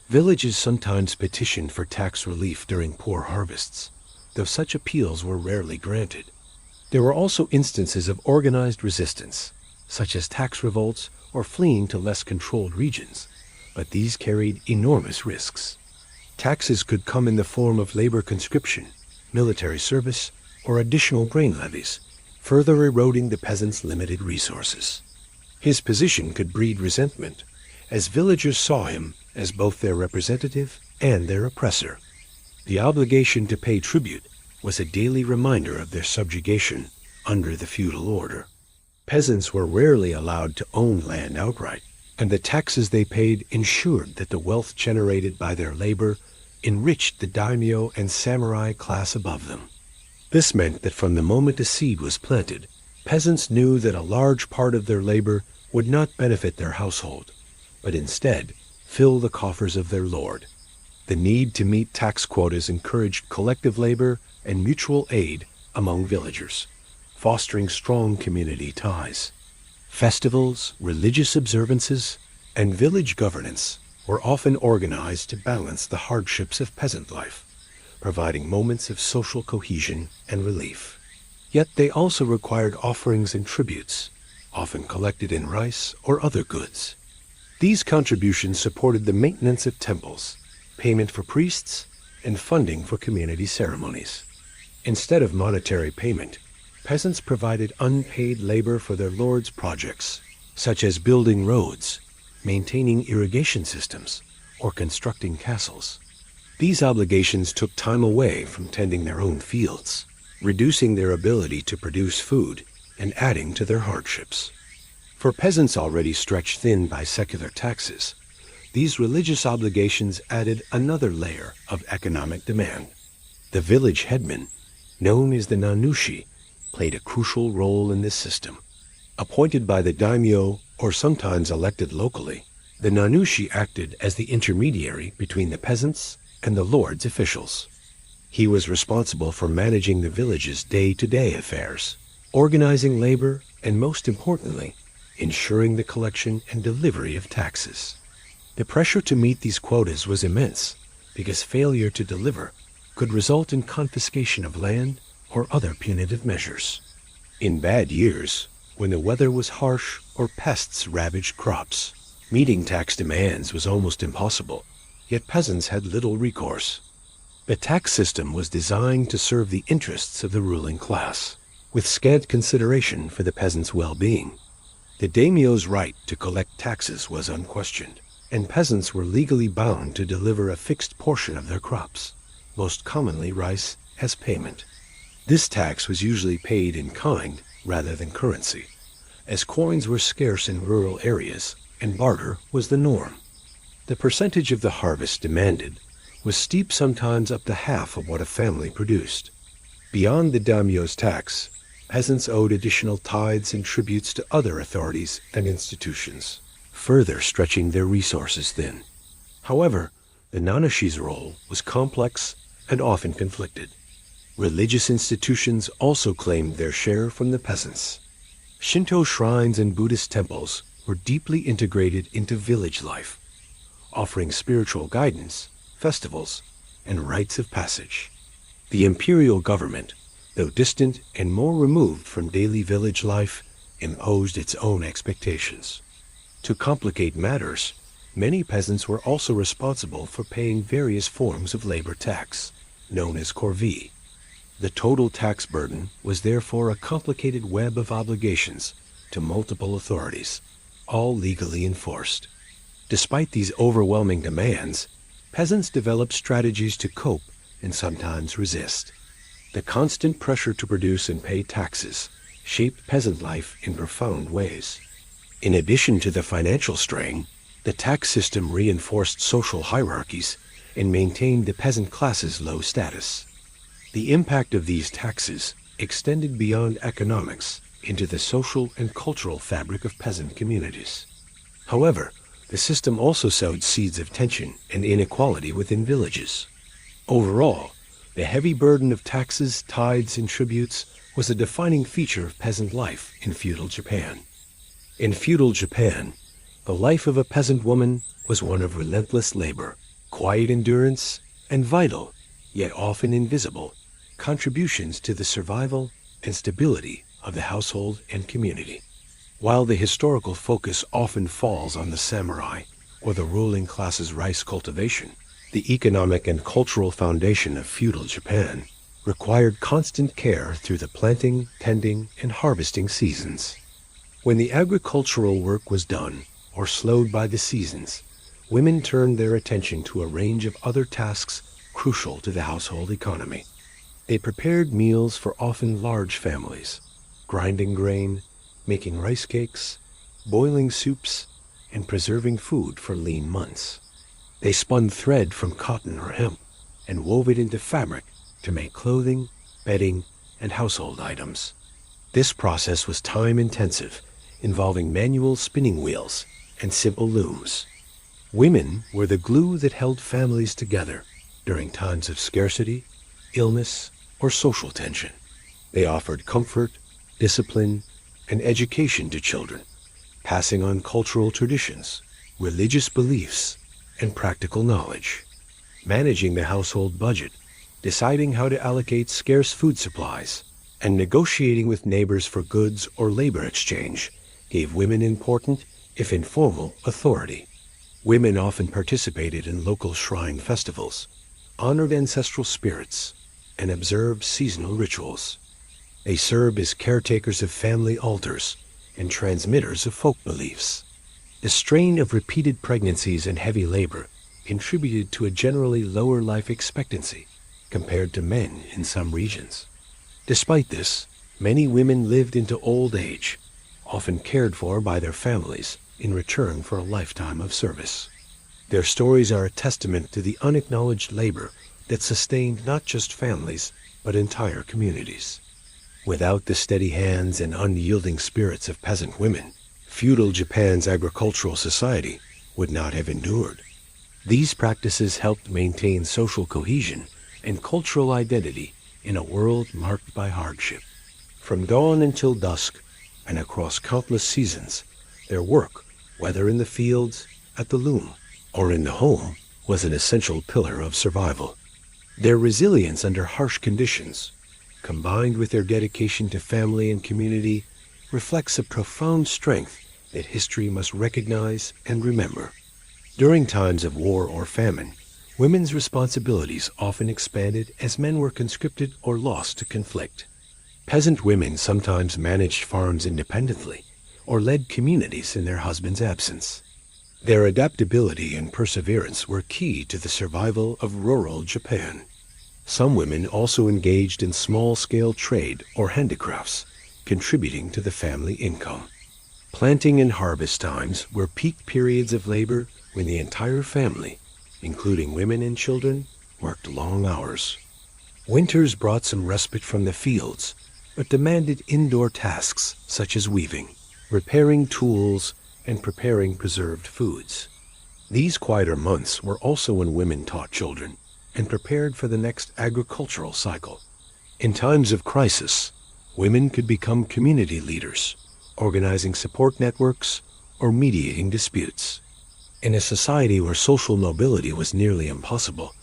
Villages sometimes petitioned for tax relief during poor harvests, though such appeals were rarely granted. There were also instances of organized resistance, such as tax revolts or fleeing to less controlled regions, but these carried enormous risks. Taxes could come in the form of labor conscription, military service, or additional grain levies, further eroding the peasant's limited resources. His position could breed resentment, as villagers saw him as both their representative and their oppressor. The obligation to pay tribute was a daily reminder of their subjugation under the feudal order. Peasants were rarely allowed to own land outright, and the taxes they paid ensured that the wealth generated by their labor enriched the daimyo and samurai class above them. This meant that from the moment a seed was planted, peasants knew that a large part of their labor would not benefit their household, but instead fill the coffers of their lord. The need to meet tax quotas encouraged collective labor and mutual aid among villagers, fostering strong community ties. Festivals, religious observances, and village governance were often organized to balance the hardships of peasant life, providing moments of social cohesion and relief. Yet they also required offerings and tributes, often collected in rice or other goods. These contributions supported the maintenance of temples, payment for priests, and funding for community ceremonies. Instead of monetary payment, peasants provided unpaid labor for their lord's projects, such as building roads, maintaining irrigation systems, or constructing castles. These obligations took time away from tending their own fields, reducing their ability to produce food and adding to their hardships. For peasants already stretched thin by secular taxes, these religious obligations added another layer of economic demand. The village headman, known as the nanushi, played a crucial role in this system. Appointed by the daimyo or sometimes elected locally, the nanushi acted as the intermediary between the peasants and the lord's officials. He was responsible for managing the village's day-to-day affairs, organizing labor, and most importantly, ensuring the collection and delivery of taxes. The pressure to meet these quotas was immense because failure to deliver could result in confiscation of land or other punitive measures. In bad years, when the weather was harsh or pests ravaged crops, meeting tax demands was almost impossible, yet peasants had little recourse. The tax system was designed to serve the interests of the ruling class, with scant consideration for the peasants' well-being. The daimyo's right to collect taxes was unquestioned, and peasants were legally bound to deliver a fixed portion of their crops, most commonly rice, as payment. This tax was usually paid in kind rather than currency, as coins were scarce in rural areas and barter was the norm. The percentage of the harvest demanded was steep, sometimes up to half of what a family produced. Beyond the daimyo's tax, peasants owed additional tithes and tributes to other authorities and institutions, further stretching their resources thin. However, the nanushi's role was complex and often conflicted. Religious institutions also claimed their share from the peasants. Shinto shrines and Buddhist temples were deeply integrated into village life, offering spiritual guidance, festivals, and rites of passage. The imperial government, though distant and more removed from daily village life, imposed its own expectations. To complicate matters, many peasants were also responsible for paying various forms of labor tax, known as corvée. The total tax burden was therefore a complicated web of obligations to multiple authorities, all legally enforced. Despite these overwhelming demands, peasants developed strategies to cope and sometimes resist. The constant pressure to produce and pay taxes shaped peasant life in profound ways. In addition to the financial strain, the tax system reinforced social hierarchies and maintained the peasant class's low status. The impact of these taxes extended beyond economics into the social and cultural fabric of peasant communities. However, the system also sowed seeds of tension and inequality within villages. Overall, the heavy burden of taxes, tithes, and tributes was a defining feature of peasant life in feudal Japan. In feudal Japan, the life of a peasant woman was one of relentless labor, quiet endurance, and vital, yet often invisible, contributions to the survival and stability of the household and community. While the historical focus often falls on the samurai or the ruling class's rice cultivation, the economic and cultural foundation of feudal Japan required constant care through the planting, tending, and harvesting seasons. When the agricultural work was done, or slowed by the seasons, women turned their attention to a range of other tasks crucial to the household economy. They prepared meals for often large families, grinding grain, making rice cakes, boiling soups, and preserving food for lean months. They spun thread from cotton or hemp and wove it into fabric to make clothing, bedding, and household items. This process was time-intensive, involving manual spinning wheels and simple looms. Women were the glue that held families together during times of scarcity, illness, or social tension. They offered comfort, discipline, and education to children, passing on cultural traditions, religious beliefs, and practical knowledge. Managing the household budget, deciding how to allocate scarce food supplies, and negotiating with neighbors for goods or labor exchange gave women important, if informal, authority. Women often participated in local shrine festivals, honored ancestral spirits, and observed seasonal rituals. They served as caretakers of family altars and transmitters of folk beliefs. The strain of repeated pregnancies and heavy labor contributed to a generally lower life expectancy compared to men in some regions. Despite this, many women lived into old age, often cared for by their families in return for a lifetime of service. Their stories are a testament to the unacknowledged labor that sustained not just families, but entire communities. Without the steady hands and unyielding spirits of peasant women, feudal Japan's agricultural society would not have endured. These practices helped maintain social cohesion and cultural identity in a world marked by hardship. From dawn until dusk, and across countless seasons, their work, whether in the fields, at the loom, or in the home, was an essential pillar of survival. Their resilience under harsh conditions, combined with their dedication to family and community, reflects a profound strength that history must recognize and remember. During times of war or famine, women's responsibilities often expanded as men were conscripted or lost to conflict. Peasant women sometimes managed farms independently or led communities in their husband's absence. Their adaptability and perseverance were key to the survival of rural Japan. Some women also engaged in small-scale trade or handicrafts, contributing to the family income. Planting and harvest times were peak periods of labor when the entire family, including women and children, worked long hours. Winters brought some respite from the fields, but demanded indoor tasks such as weaving, repairing tools, and preparing preserved foods. These quieter months were also when women taught children and prepared for the next agricultural cycle. In times of crisis, women could become community leaders, organizing support networks or mediating disputes. In a society where social mobility was nearly impossible,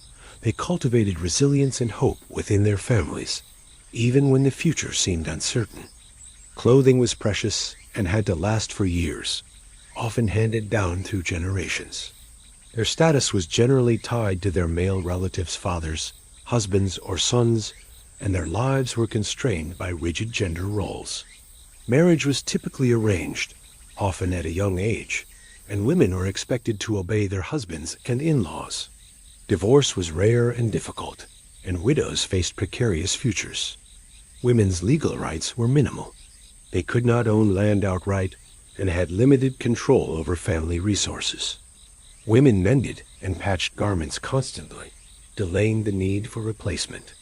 they cultivated resilience and hope within their families, even when the future seemed uncertain. Clothing was precious and had to last for years, often handed down through generations. Their status was generally tied to their male relatives' fathers, husbands, or sons, and their lives were constrained by rigid gender roles. Marriage was typically arranged, often at a young age, and women were expected to obey their husbands and in-laws. Divorce was rare and difficult, and widows faced precarious futures. Women's legal rights were minimal. They could not own land outright and had limited control over family resources. Women mended and patched garments constantly, delaying the need for replacement.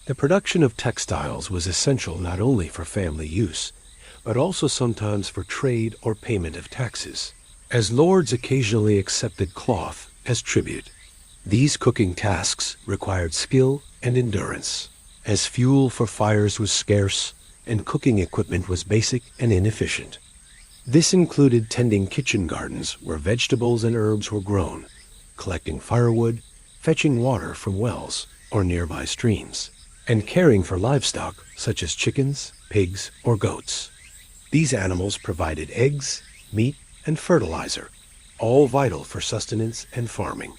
The production of textiles was essential not only for family use, but also sometimes for trade or payment of taxes, as lords occasionally accepted cloth as tribute. These cooking tasks required skill and endurance, as fuel for fires was scarce and cooking equipment was basic and inefficient. This included tending kitchen gardens where vegetables and herbs were grown, collecting firewood, fetching water from wells or nearby streams, and caring for livestock such as chickens, pigs, or goats. These animals provided eggs, meat, and fertilizer, all vital for sustenance and farming.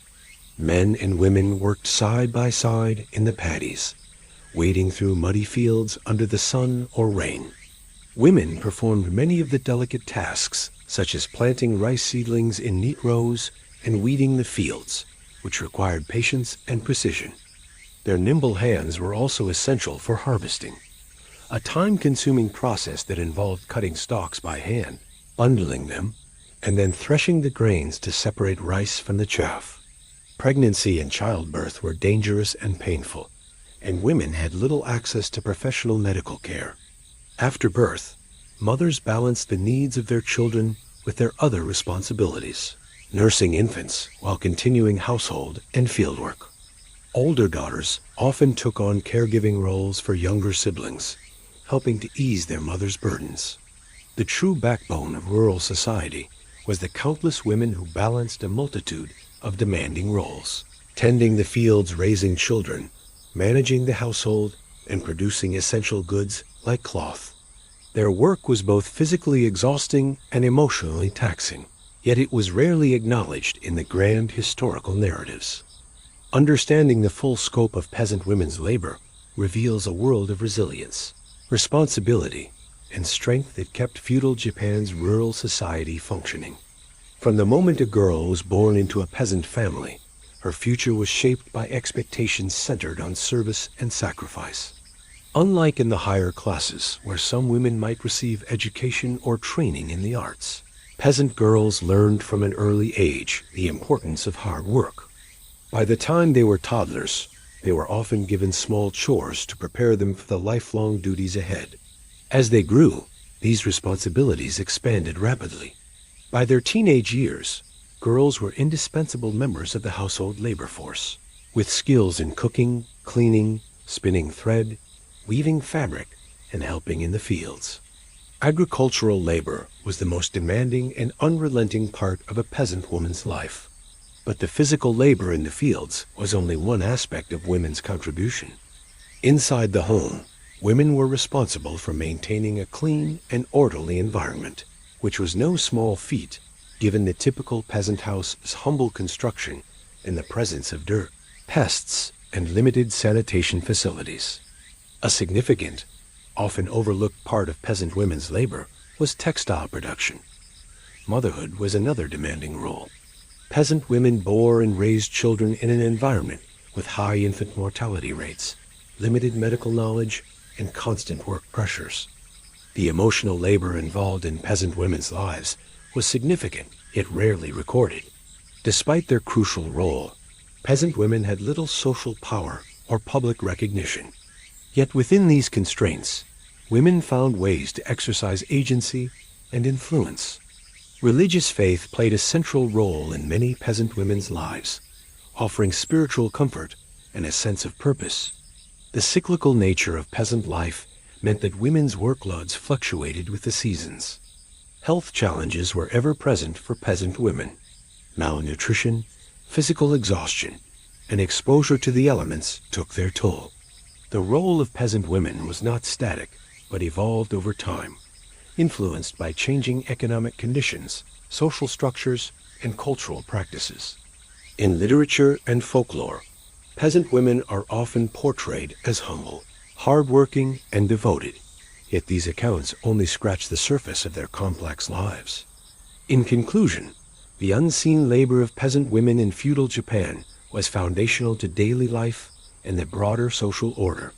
Men and women worked side by side in the paddies, wading through muddy fields under the sun or rain. Women performed many of the delicate tasks, such as planting rice seedlings in neat rows and weeding the fields, which required patience and precision. Their nimble hands were also essential for harvesting, a time-consuming process that involved cutting stalks by hand, bundling them, and then threshing the grains to separate rice from the chaff. Pregnancy and childbirth were dangerous and painful, and women had little access to professional medical care. After birth, mothers balanced the needs of their children with their other responsibilities, nursing infants while continuing household and fieldwork. Older daughters often took on caregiving roles for younger siblings, helping to ease their mother's burdens. The true backbone of rural society was the countless women who balanced a multitude of demanding roles, tending the fields, raising children, managing the household, and producing essential goods like cloth. Their work was both physically exhausting and emotionally taxing, yet it was rarely acknowledged in the grand historical narratives. Understanding the full scope of peasant women's labor reveals a world of resilience, responsibility, and strength that kept feudal Japan's rural society functioning. From the moment a girl was born into a peasant family, her future was shaped by expectations centered on service and sacrifice. Unlike in the higher classes, where some women might receive education or training in the arts, peasant girls learned from an early age the importance of hard work. By the time they were toddlers, they were often given small chores to prepare them for the lifelong duties ahead. As they grew, these responsibilities expanded rapidly. By their teenage years, girls were indispensable members of the household labor force, with skills in cooking, cleaning, spinning thread, weaving fabric, and helping in the fields. Agricultural labor was the most demanding and unrelenting part of a peasant woman's life. But the physical labor in the fields was only one aspect of women's contribution. Inside the home, women were responsible for maintaining a clean and orderly environment, which was no small feat given the typical peasant house's humble construction and the presence of dirt, pests, and limited sanitation facilities. A significant, often overlooked part of peasant women's labor was textile production. Motherhood was another demanding role. Peasant women bore and raised children in an environment with high infant mortality rates, limited medical knowledge, and constant work pressures. The emotional labor involved in peasant women's lives was significant, yet rarely recorded. Despite their crucial role, peasant women had little social power or public recognition. Yet within these constraints, women found ways to exercise agency and influence. Religious faith played a central role in many peasant women's lives, offering spiritual comfort and a sense of purpose. The cyclical nature of peasant life meant that women's workloads fluctuated with the seasons. Health challenges were ever present for peasant women. Malnutrition, physical exhaustion, and exposure to the elements took their toll. The role of peasant women was not static, but evolved over time, influenced by changing economic conditions, social structures, and cultural practices. In literature and folklore, peasant women are often portrayed as humble, hardworking, and devoted, yet these accounts only scratch the surface of their complex lives. In conclusion, the unseen labor of peasant women in feudal Japan was foundational to daily life and the broader social order.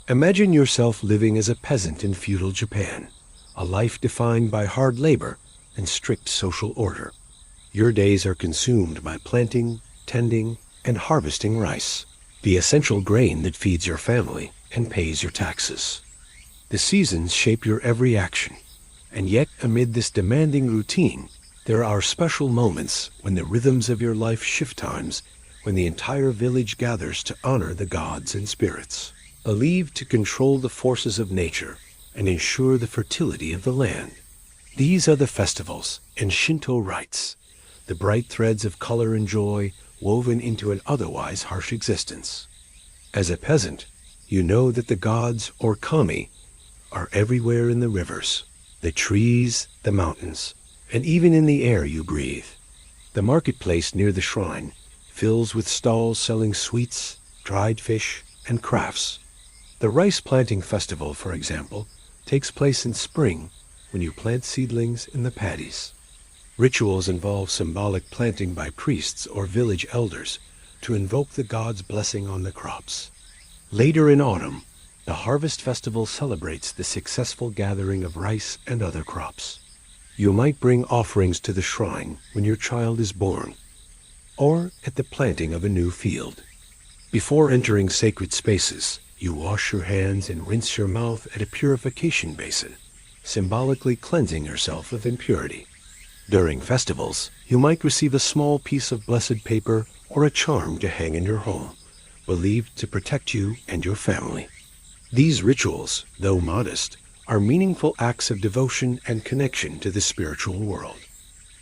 Imagine yourself living as a peasant in feudal Japan, a life defined by hard labor and strict social order. Your days are consumed by planting, tending, and harvesting rice, the essential grain that feeds your family and pays your taxes. The seasons shape your every action, and yet amid this demanding routine, there are special moments when the rhythms of your life shift, times when the entire village gathers to honor the gods and spirits, believed to control the forces of nature and ensure the fertility of the land. These are the festivals and Shinto rites, the bright threads of color and joy woven into an otherwise harsh existence. As a peasant, you know that the gods, or kami, are everywhere in the rivers, the trees, the mountains, and even in the air you breathe. The marketplace near the shrine fills with stalls selling sweets, dried fish, and crafts. The rice planting festival, for example, takes place in spring when you plant seedlings in the paddies. Rituals involve symbolic planting by priests or village elders to invoke the gods' blessing on the crops. Later in autumn, the harvest festival celebrates the successful gathering of rice and other crops. You might bring offerings to the shrine when your child is born, or at the planting of a new field. Before entering sacred spaces, you wash your hands and rinse your mouth at a purification basin, symbolically cleansing yourself of impurity. During festivals, you might receive a small piece of blessed paper or a charm to hang in your home, believed to protect you and your family. These rituals, though modest, are meaningful acts of devotion and connection to the spiritual world.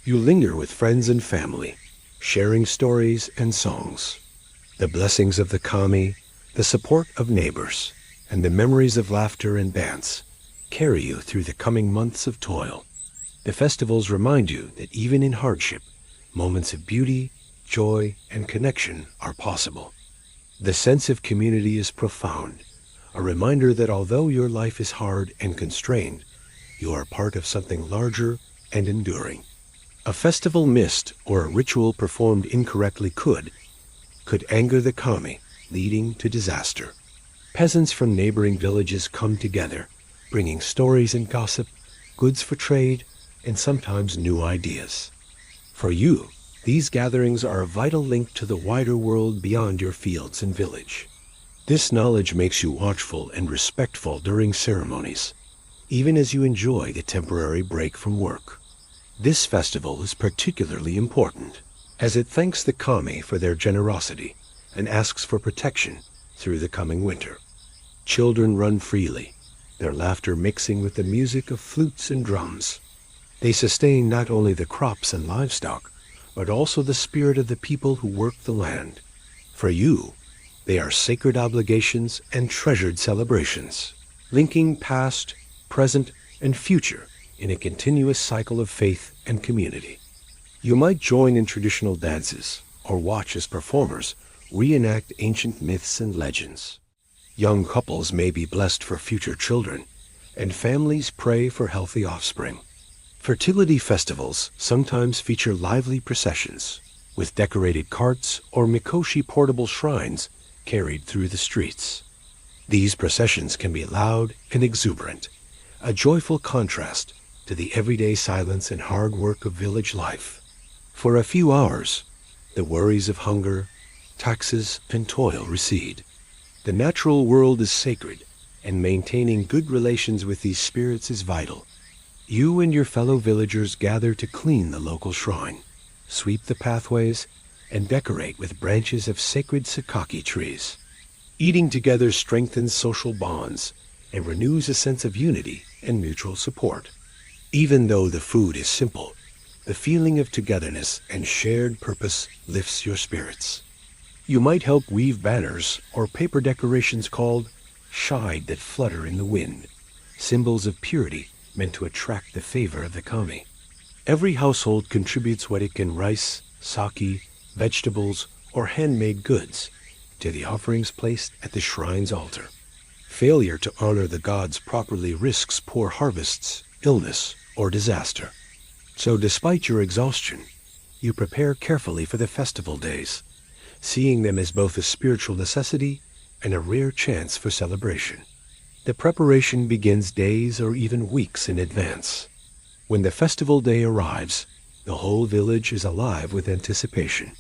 You linger with friends and family, sharing stories and songs. The blessings of the kami, the support of neighbors, and the memories of laughter and dance carry you through the coming months of toil. The festivals remind you that even in hardship, moments of beauty, joy, and connection are possible. The sense of community is profound, a reminder that although your life is hard and constrained, you are part of something larger and enduring. A festival missed or a ritual performed incorrectly could anger the kami, leading to disaster. Peasants from neighboring villages come together, bringing stories and gossip, goods for trade, and sometimes new ideas. For you, these gatherings are a vital link to the wider world beyond your fields and village. This knowledge makes you watchful and respectful during ceremonies, even as you enjoy the temporary break from work. This festival is particularly important, as it thanks the kami for their generosity and asks for protection through the coming winter. Children run freely, their laughter mixing with the music of flutes and drums. They sustain not only the crops and livestock, but also the spirit of the people who work the land. For you, they are sacred obligations and treasured celebrations, linking past, present, and future in a continuous cycle of faith and community. You might join in traditional dances or watch as performers reenact ancient myths and legends. Young couples may be blessed for future children, and families pray for healthy offspring. Fertility festivals sometimes feature lively processions, with decorated carts or mikoshi portable shrines carried through the streets. These processions can be loud and exuberant, a joyful contrast to the everyday silence and hard work of village life. For a few hours, the worries of hunger, taxes, and toil recede. The natural world is sacred, and maintaining good relations with these spirits is vital. You and your fellow villagers gather to clean the local shrine, sweep the pathways, and decorate with branches of sacred sakaki trees. Eating together strengthens social bonds and renews a sense of unity and mutual support. Even though the food is simple, the feeling of togetherness and shared purpose lifts your spirits. You might help weave banners or paper decorations called shide that flutter in the wind, symbols of purity meant to attract the favor of the kami. Every household contributes what it can: rice, sake, vegetables, or handmade goods to the offerings placed at the shrine's altar. Failure to honor the gods properly risks poor harvests, illness, or disaster. So despite your exhaustion, you prepare carefully for the festival days, seeing them as both a spiritual necessity and a rare chance for celebration. The preparation begins days or even weeks in advance. When the festival day arrives, the whole village is alive with anticipation.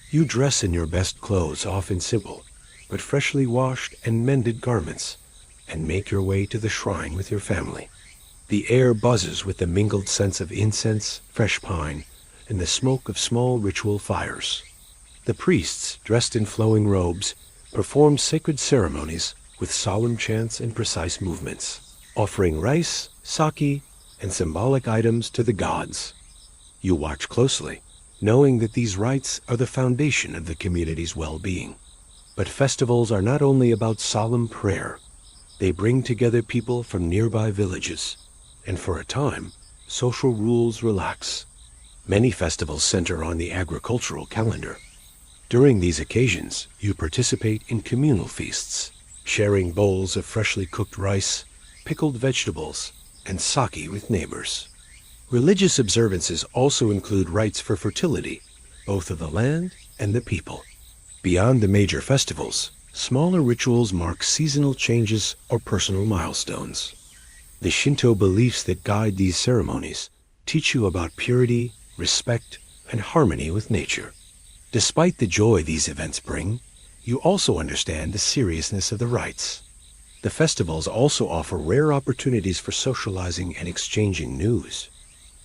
You dress in your best clothes, often simple, but freshly washed and mended garments, and make your way to the shrine with your family. The air buzzes with the mingled scents of incense, fresh pine, and the smoke of small ritual fires. The priests, dressed in flowing robes, perform sacred ceremonies with solemn chants and precise movements, offering rice, sake, and symbolic items to the gods. You watch closely, knowing that these rites are the foundation of the community's well-being. But festivals are not only about solemn prayer. They bring together people from nearby villages, and for a time, social rules relax. Many festivals center on the agricultural calendar. During these occasions, you participate in communal feasts, sharing bowls of freshly cooked rice, pickled vegetables, and sake with neighbors. Religious observances also include rites for fertility, both of the land and the people. Beyond the major festivals, Smaller rituals mark seasonal changes or personal milestones. The Shinto beliefs that guide these ceremonies teach you about purity, respect, and harmony with nature. Despite the joy these events bring, you also understand the seriousness of the rites. The festivals also offer rare opportunities for socializing and exchanging news.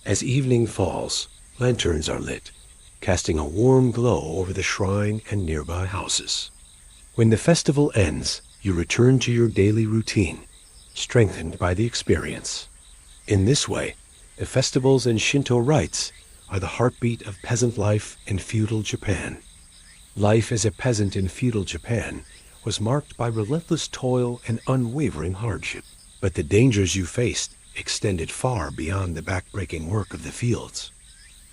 As evening falls, lanterns are lit, casting a warm glow over the shrine and nearby houses. When the festival ends, you return to your daily routine, strengthened by the experience. In this way, the festivals and Shinto rites are the heartbeat of peasant life in feudal Japan. Life as a peasant in feudal Japan was marked by relentless toil and unwavering hardship, but the dangers you faced extended far beyond the backbreaking work of the fields.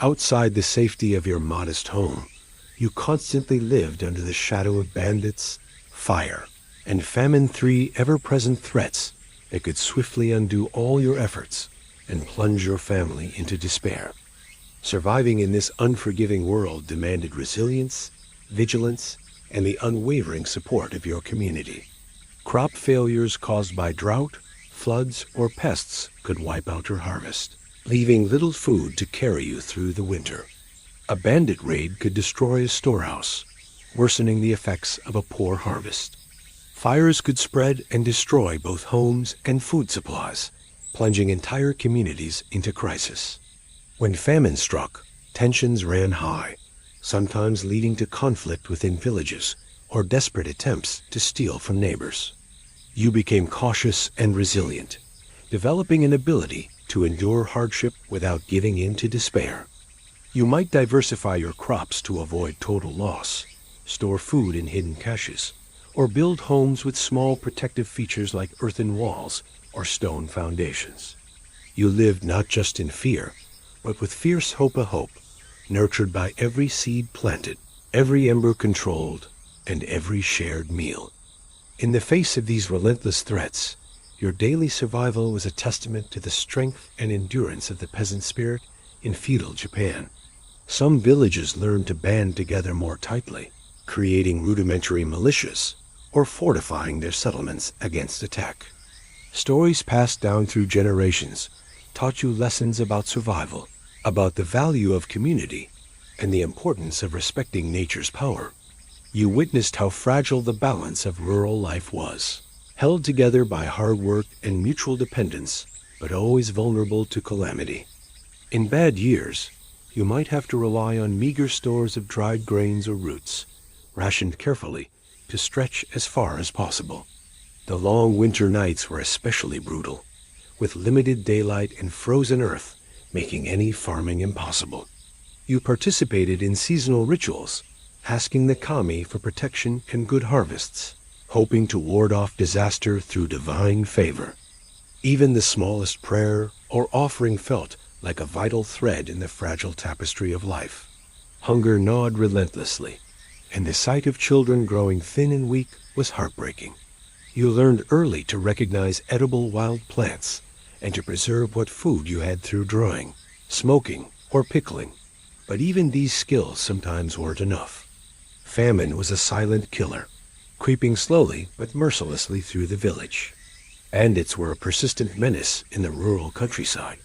Outside the safety of your modest home, you constantly lived under the shadow of bandits, fire, and famine, three ever-present threats that could swiftly undo all your efforts and plunge your family into despair. Surviving in this unforgiving world demanded resilience, vigilance, and the unwavering support of your community. Crop failures caused by drought, floods, or pests could wipe out your harvest, leaving little food to carry you through the winter. A bandit raid could destroy a storehouse, worsening the effects of a poor harvest. Fires could spread and destroy both homes and food supplies, plunging entire communities into crisis. When famine struck, tensions ran high, sometimes leading to conflict within villages or desperate attempts to steal from neighbors. You became cautious and resilient, developing an ability to endure hardship without giving in to despair. You might diversify your crops to avoid total loss, store food in hidden caches, or build homes with small protective features like earthen walls or stone foundations. You lived not just in fear, but with fierce hope, nurtured by every seed planted, every ember controlled, and every shared meal. In the face of these relentless threats, your daily survival was a testament to the strength and endurance of the peasant spirit in feudal Japan. Some villages learned to band together more tightly, creating rudimentary militias or fortifying their settlements against attack. Stories passed down through generations taught you lessons about survival, about the value of community, and the importance of respecting nature's power. You witnessed how fragile the balance of rural life was, held together by hard work and mutual dependence, but always vulnerable to calamity. In bad years, you might have to rely on meager stores of dried grains or roots, rationed carefully to stretch as far as possible. The long winter nights were especially brutal, with limited daylight and frozen earth making any farming impossible. You participated in seasonal rituals, asking the kami for protection and good harvests, hoping to ward off disaster through divine favor. Even the smallest prayer or offering felt like a vital thread in the fragile tapestry of life. Hunger gnawed relentlessly, and the sight of children growing thin and weak was heartbreaking. You learned early to recognize edible wild plants and to preserve what food you had through drying, smoking, or pickling. But even these skills sometimes weren't enough. Famine was a silent killer, creeping slowly but mercilessly through the village. Bandits were a persistent menace in the rural countryside.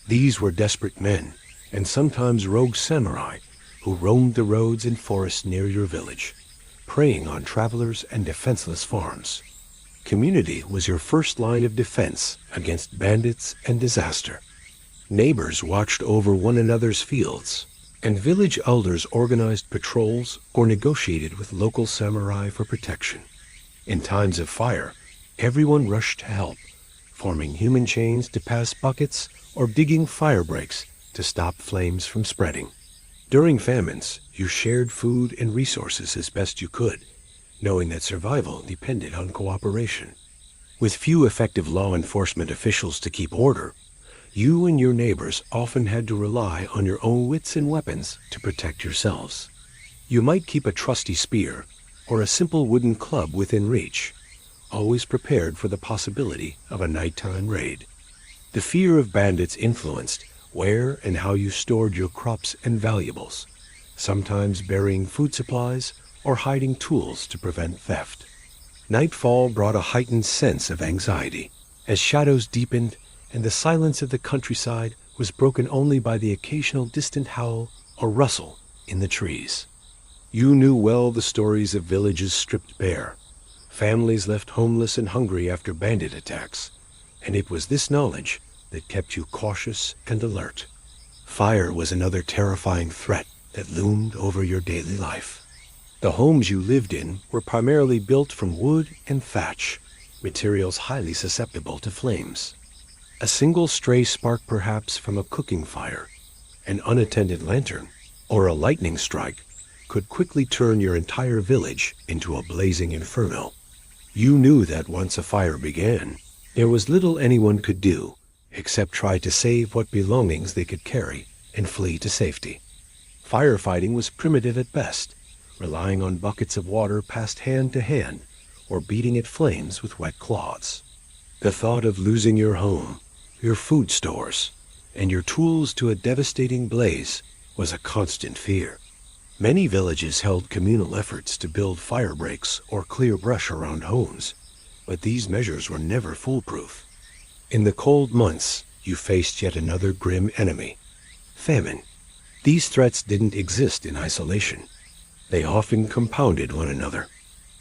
These were desperate men, and sometimes rogue samurai, who roamed the roads and forests near your village, preying on travelers and defenseless farms. Community was your first line of defense against bandits and disaster. Neighbors watched over one another's fields, and village elders organized patrols or negotiated with local samurai for protection. In times of fire, everyone rushed to help, forming human chains to pass buckets or digging fire breaks to stop flames from spreading. During famines, you shared food and resources as best you could, knowing that survival depended on cooperation. With few effective law enforcement officials to keep order, you and your neighbors often had to rely on your own wits and weapons to protect yourselves. You might keep a trusty spear or a simple wooden club within reach, always prepared for the possibility of a nighttime raid. The fear of bandits influenced where and how you stored your crops and valuables, sometimes burying food supplies or hiding tools to prevent theft. Nightfall brought a heightened sense of anxiety, as shadows deepened and the silence of the countryside was broken only by the occasional distant howl or rustle in the trees. You knew well the stories of villages stripped bare, families left homeless and hungry after bandit attacks, and it was this knowledge that kept you cautious and alert. Fire was another terrifying threat that loomed over your daily life. The homes you lived in were primarily built from wood and thatch, materials highly susceptible to flames. A single stray spark perhaps from a cooking fire, an unattended lantern, or a lightning strike could quickly turn your entire village into a blazing inferno. You knew that once a fire began, there was little anyone could do except try to save what belongings they could carry and flee to safety. Firefighting was primitive at best, relying on buckets of water passed hand to hand or beating at flames with wet cloths. The thought of losing your home, your food stores, and your tools to a devastating blaze was a constant fear. Many villages held communal efforts to build fire breaks or clear brush around homes, but these measures were never foolproof. In the cold months, you faced yet another grim enemy: famine. These threats didn't exist in isolation. They often compounded one another.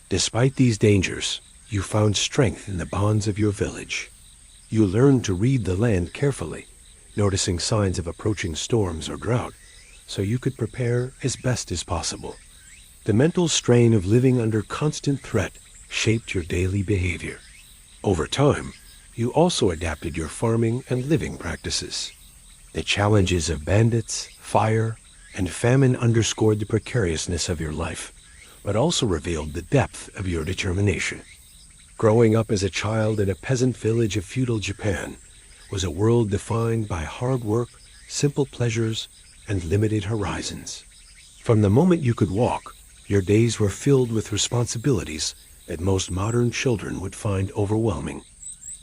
Despite these dangers, you found strength in the bonds of your village. You learned to read the land carefully, noticing signs of approaching storms or drought, so you could prepare as best as possible. The mental strain of living under constant threat shaped your daily behavior. Over time, you also adapted your farming and living practices. The challenges of bandits, fire, and famine underscored the precariousness of your life, but also revealed the depth of your determination. Growing up as a child in a peasant village of feudal Japan was a world defined by hard work, simple pleasures, and limited horizons. From the moment you could walk, your days were filled with responsibilities that most modern children would find overwhelming.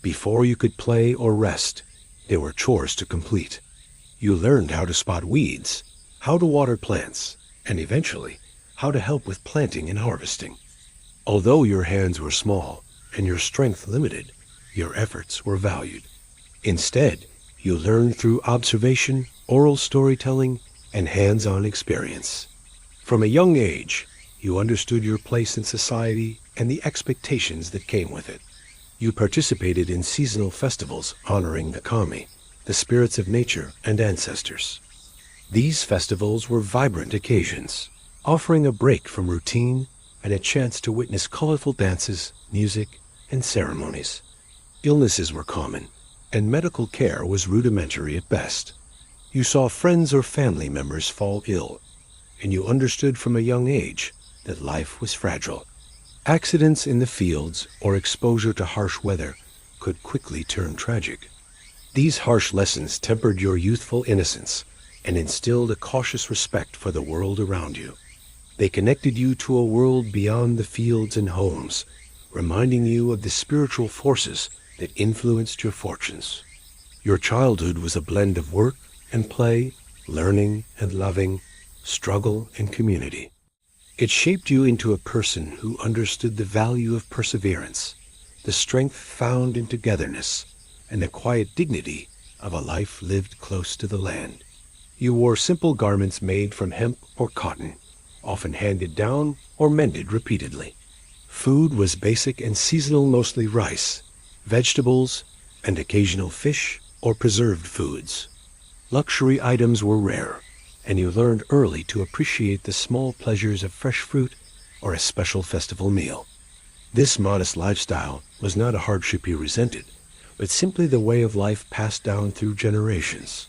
Before you could play or rest, there were chores to complete. You learned how to spot weeds, how to water plants, and eventually, how to help with planting and harvesting. Although your hands were small and your strength limited, your efforts were valued. Instead, you learned through observation, oral storytelling, and hands-on experience. From a young age, you understood your place in society and the expectations that came with it. You participated in seasonal festivals honoring the kami, the spirits of nature and ancestors. These festivals were vibrant occasions, offering a break from routine and a chance to witness colorful dances, music, and ceremonies. Illnesses were common, and medical care was rudimentary at best. You saw friends or family members fall ill, and you understood from a young age that life was fragile. Accidents in the fields or exposure to harsh weather could quickly turn tragic. These harsh lessons tempered your youthful innocence and instilled a cautious respect for the world around you. They connected you to a world beyond the fields and homes, reminding you of the spiritual forces that influenced your fortunes. Your childhood was a blend of work and play, learning and loving, struggle and community. It shaped you into a person who understood the value of perseverance, the strength found in togetherness, and the quiet dignity of a life lived close to the land. You wore simple garments made from hemp or cotton, often handed down or mended repeatedly. Food was basic and seasonal, mostly rice, vegetables, and occasional fish or preserved foods. Luxury items were rare, and you learned early to appreciate the small pleasures of fresh fruit or a special festival meal. This modest lifestyle was not a hardship you resented, but simply the way of life passed down through generations.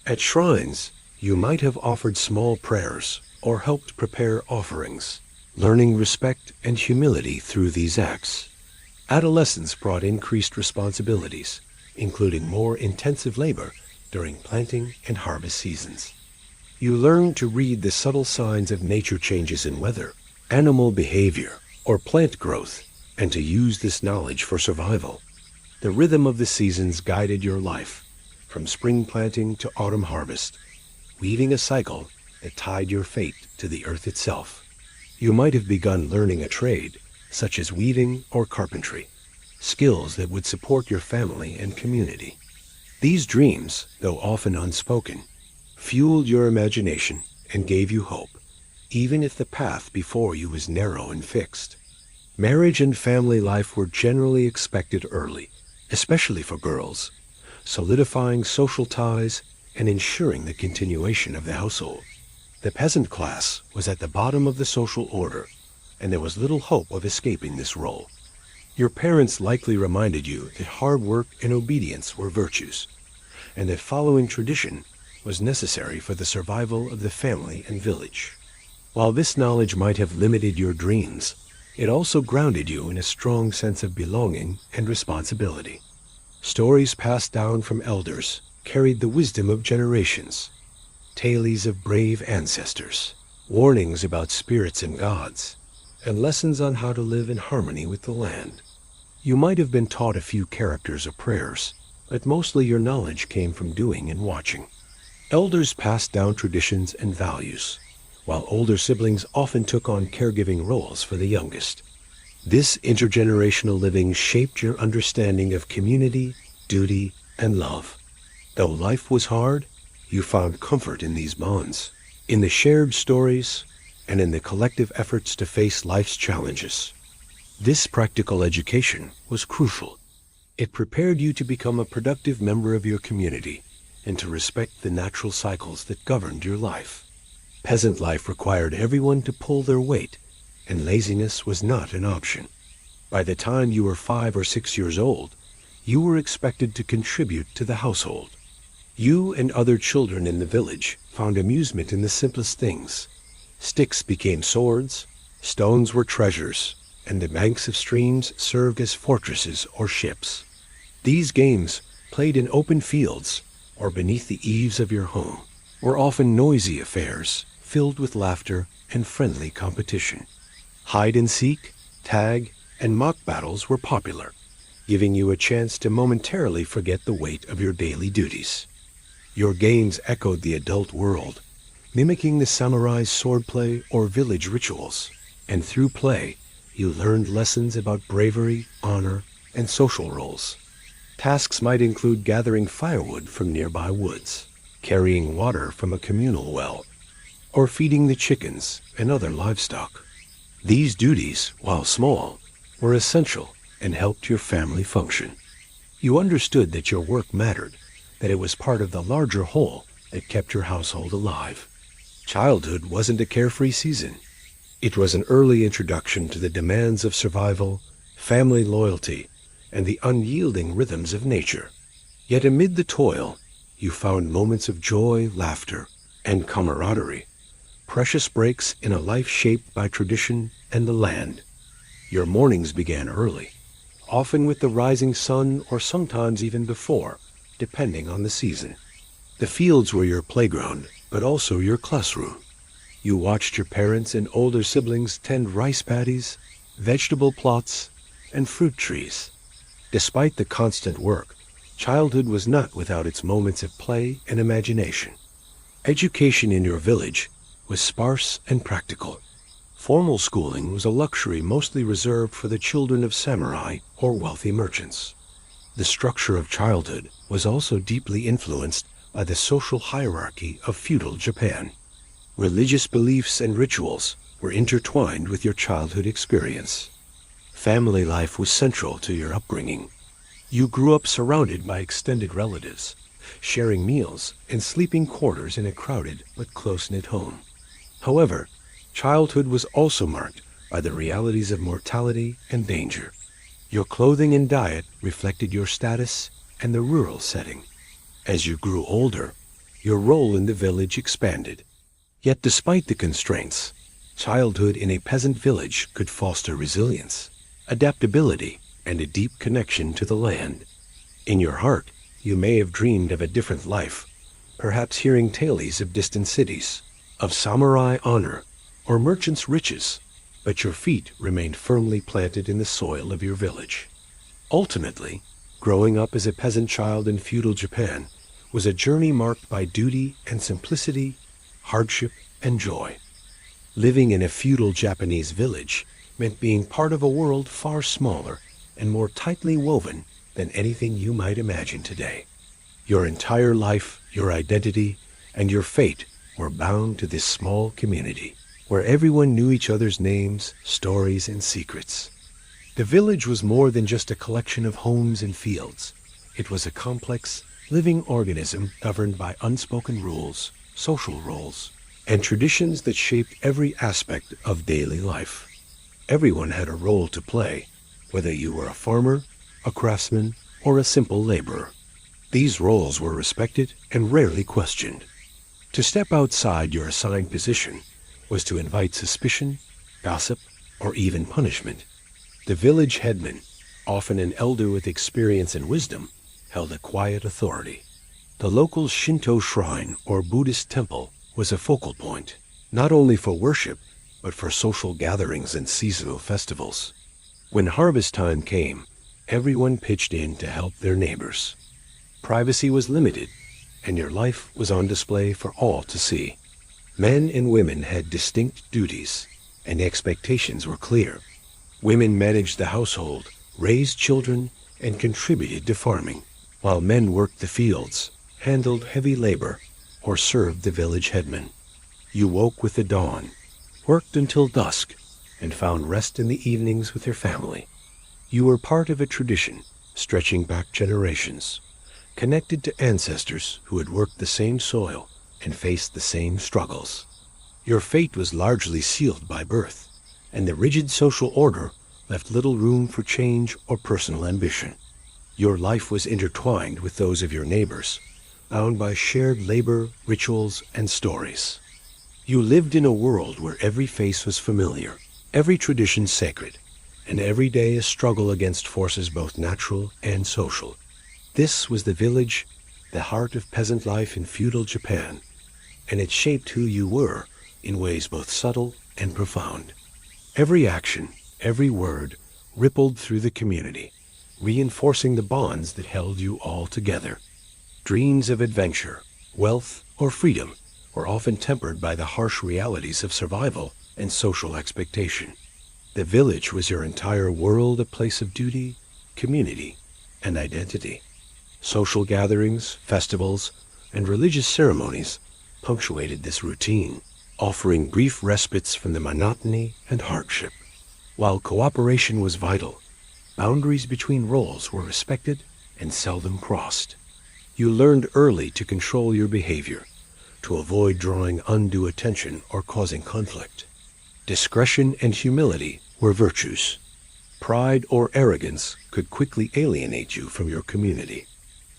At shrines, you might have offered small prayers or helped prepare offerings, learning respect and humility through these acts. Adolescence brought increased responsibilities, including more intensive labor during planting and harvest seasons. You learned to read the subtle signs of nature changes in weather, animal behavior, or plant growth, and to use this knowledge for survival. The rhythm of the seasons guided your life, from spring planting to autumn harvest, weaving a cycle that tied your fate to the earth itself. You might have begun learning a trade, such as weaving or carpentry, skills that would support your family and community. These dreams, though often unspoken, fueled your imagination and gave you hope, even if the path before you was narrow and fixed. Marriage and family life were generally expected early, especially for girls, solidifying social ties and ensuring the continuation of the household. The peasant class was at the bottom of the social order, and there was little hope of escaping this role. Your parents likely reminded you that hard work and obedience were virtues, and that following tradition was necessary for the survival of the family and village. While this knowledge might have limited your dreams, it also grounded you in a strong sense of belonging and responsibility. Stories passed down from elders carried the wisdom of generations, tales of brave ancestors, warnings about spirits and gods, and lessons on how to live in harmony with the land. You might have been taught a few characters or prayers, but mostly your knowledge came from doing and watching. Elders passed down traditions and values, while older siblings often took on caregiving roles for the youngest. This intergenerational living shaped your understanding of community, duty, and love. Though life was hard, you found comfort in these bonds, in the shared stories, and in the collective efforts to face life's challenges. This practical education was crucial. It prepared you to become a productive member of your community and to respect the natural cycles that governed your life. Peasant life required everyone to pull their weight, and laziness was not an option. By the time you were 5 or 6 years old, you were expected to contribute to the household. You and other children in the village found amusement in the simplest things. Sticks became swords, stones were treasures, and the banks of streams served as fortresses or ships. These games, played in open fields or beneath the eaves of your home, were often noisy affairs filled with laughter and friendly competition. Hide and seek, tag, and mock battles were popular, giving you a chance to momentarily forget the weight of your daily duties. Your games echoed the adult world, mimicking the samurai's swordplay or village rituals, and through play, you learned lessons about bravery, honor, and social roles. Tasks might include gathering firewood from nearby woods, carrying water from a communal well, or feeding the chickens and other livestock. These duties, while small, were essential and helped your family function. You understood that your work mattered, that it was part of the larger whole that kept your household alive. Childhood wasn't a carefree season. It was an early introduction to the demands of survival, family loyalty, and the unyielding rhythms of nature. Yet amid the toil, you found moments of joy, laughter, and camaraderie, precious breaks in a life shaped by tradition and the land. Your mornings began early, often with the rising sun or sometimes even before, depending on the season. The fields were your playground, but also your classroom. You watched your parents and older siblings tend rice paddies, vegetable plots, and fruit trees. Despite the constant work, childhood was not without its moments of play and imagination. Education in your village was sparse and practical. Formal schooling was a luxury mostly reserved for the children of samurai or wealthy merchants. The structure of childhood was also deeply influenced by the social hierarchy of feudal Japan. Religious beliefs and rituals were intertwined with your childhood experience. Family life was central to your upbringing. You grew up surrounded by extended relatives, sharing meals and sleeping quarters in a crowded but close-knit home. However, childhood was also marked by the realities of mortality and danger. Your clothing and diet reflected your status and the rural setting. As you grew older, your role in the village expanded. Yet despite the constraints, childhood in a peasant village could foster resilience, adaptability, and a deep connection to the land. In your heart, you may have dreamed of a different life, perhaps hearing tales of distant cities, of samurai honor, or merchants' riches, but your feet remained firmly planted in the soil of your village. Ultimately, growing up as a peasant child in feudal Japan was a journey marked by duty and simplicity, hardship and joy. Living in a feudal Japanese village meant being part of a world far smaller and more tightly woven than anything you might imagine today. Your entire life, your identity, and your fate were bound to this small community, where everyone knew each other's names, stories, and secrets. The village was more than just a collection of homes and fields. It was a complex, living organism governed by unspoken rules, social roles, and traditions that shaped every aspect of daily life. Everyone had a role to play, whether you were a farmer, a craftsman, or a simple laborer. These roles were respected and rarely questioned. To step outside your assigned position was to invite suspicion, gossip, or even punishment. The village headman, often an elder with experience and wisdom, held a quiet authority. The local Shinto shrine or Buddhist temple was a focal point, not only for worship, but for social gatherings and seasonal festivals. When harvest time came, everyone pitched in to help their neighbors. Privacy was limited, and your life was on display for all to see. Men and women had distinct duties, and expectations were clear. Women managed the household, raised children, and contributed to farming, while men worked the fields, handled heavy labor, or served the village headman. You woke with the dawn, worked until dusk, and found rest in the evenings with your family. You were part of a tradition stretching back generations, connected to ancestors who had worked the same soil and faced the same struggles. Your fate was largely sealed by birth, and the rigid social order left little room for change or personal ambition. Your life was intertwined with those of your neighbors, bound by shared labor, rituals, and stories. You lived in a world where every face was familiar, every tradition sacred, and every day a struggle against forces both natural and social. This was the village, the heart of peasant life in feudal Japan, and it shaped who you were in ways both subtle and profound. Every action, every word, rippled through the community, reinforcing the bonds that held you all together. Dreams of adventure, wealth, or freedom were often tempered by the harsh realities of survival and social expectation. The village was your entire world, a place of duty, community, and identity. Social gatherings, festivals, and religious ceremonies punctuated this routine, offering brief respites from the monotony and hardship. While cooperation was vital, boundaries between roles were respected and seldom crossed. You learned early to control your behavior, to avoid drawing undue attention or causing conflict. Discretion and humility were virtues. Pride or arrogance could quickly alienate you from your community.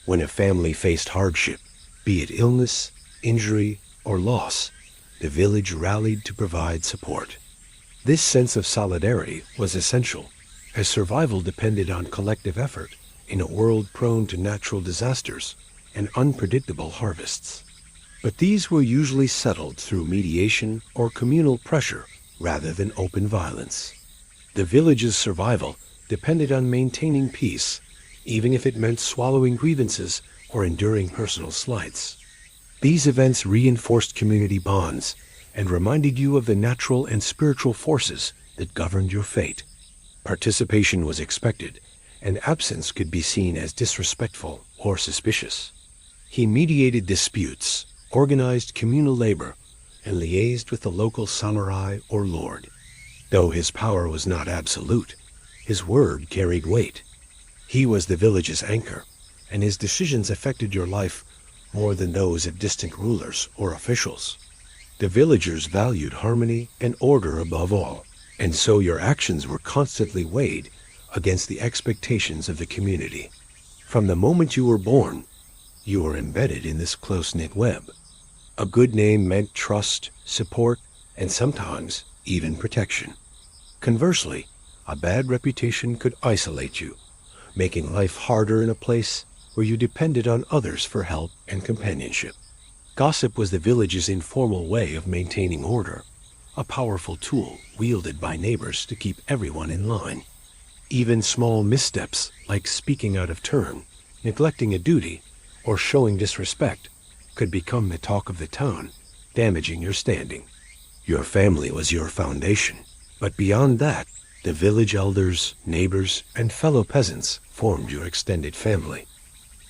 When a family faced hardship, be it illness, injury, or loss, the village rallied to provide support. This sense of solidarity was essential, as survival depended on collective effort in a world prone to natural disasters and unpredictable harvests. But these were usually settled through mediation or communal pressure rather than open violence. The village's survival depended on maintaining peace, even if it meant swallowing grievances or enduring personal slights. These events reinforced community bonds and reminded you of the natural and spiritual forces that governed your fate. Participation was expected, and absence could be seen as disrespectful or suspicious. He mediated disputes, organized communal labor, and liaised with the local samurai or lord. Though his power was not absolute, his word carried weight. He was the village's anchor, and his decisions affected your life more than those of distant rulers or officials. The villagers valued harmony and order above all, and so your actions were constantly weighed against the expectations of the community. From the moment you were born, you were embedded in this close-knit web. A good name meant trust, support, and sometimes even protection. Conversely, a bad reputation could isolate you, making life harder in a place where you depended on others for help and companionship. Gossip was the village's informal way of maintaining order, a powerful tool wielded by neighbors to keep everyone in line. Even small missteps, like speaking out of turn, neglecting a duty, or showing disrespect, could become the talk of the town, damaging your standing. Your family was your foundation, but beyond that, The village elders, neighbors, and fellow peasants formed your extended family.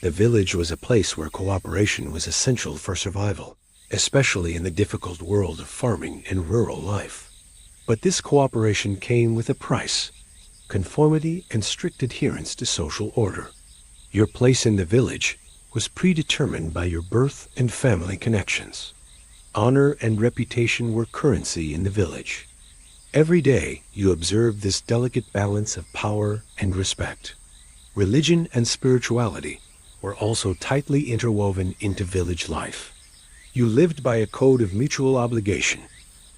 The village was a place where cooperation was essential for survival, especially in the difficult world of farming and rural life. But this cooperation came with a price: conformity and strict adherence to social order. Your place in the village was predetermined by your birth and family connections. Honor and reputation were currency in the village. Every day you observed this delicate balance of power and respect. Religion and spirituality were also tightly interwoven into village life. You lived by a code of mutual obligation,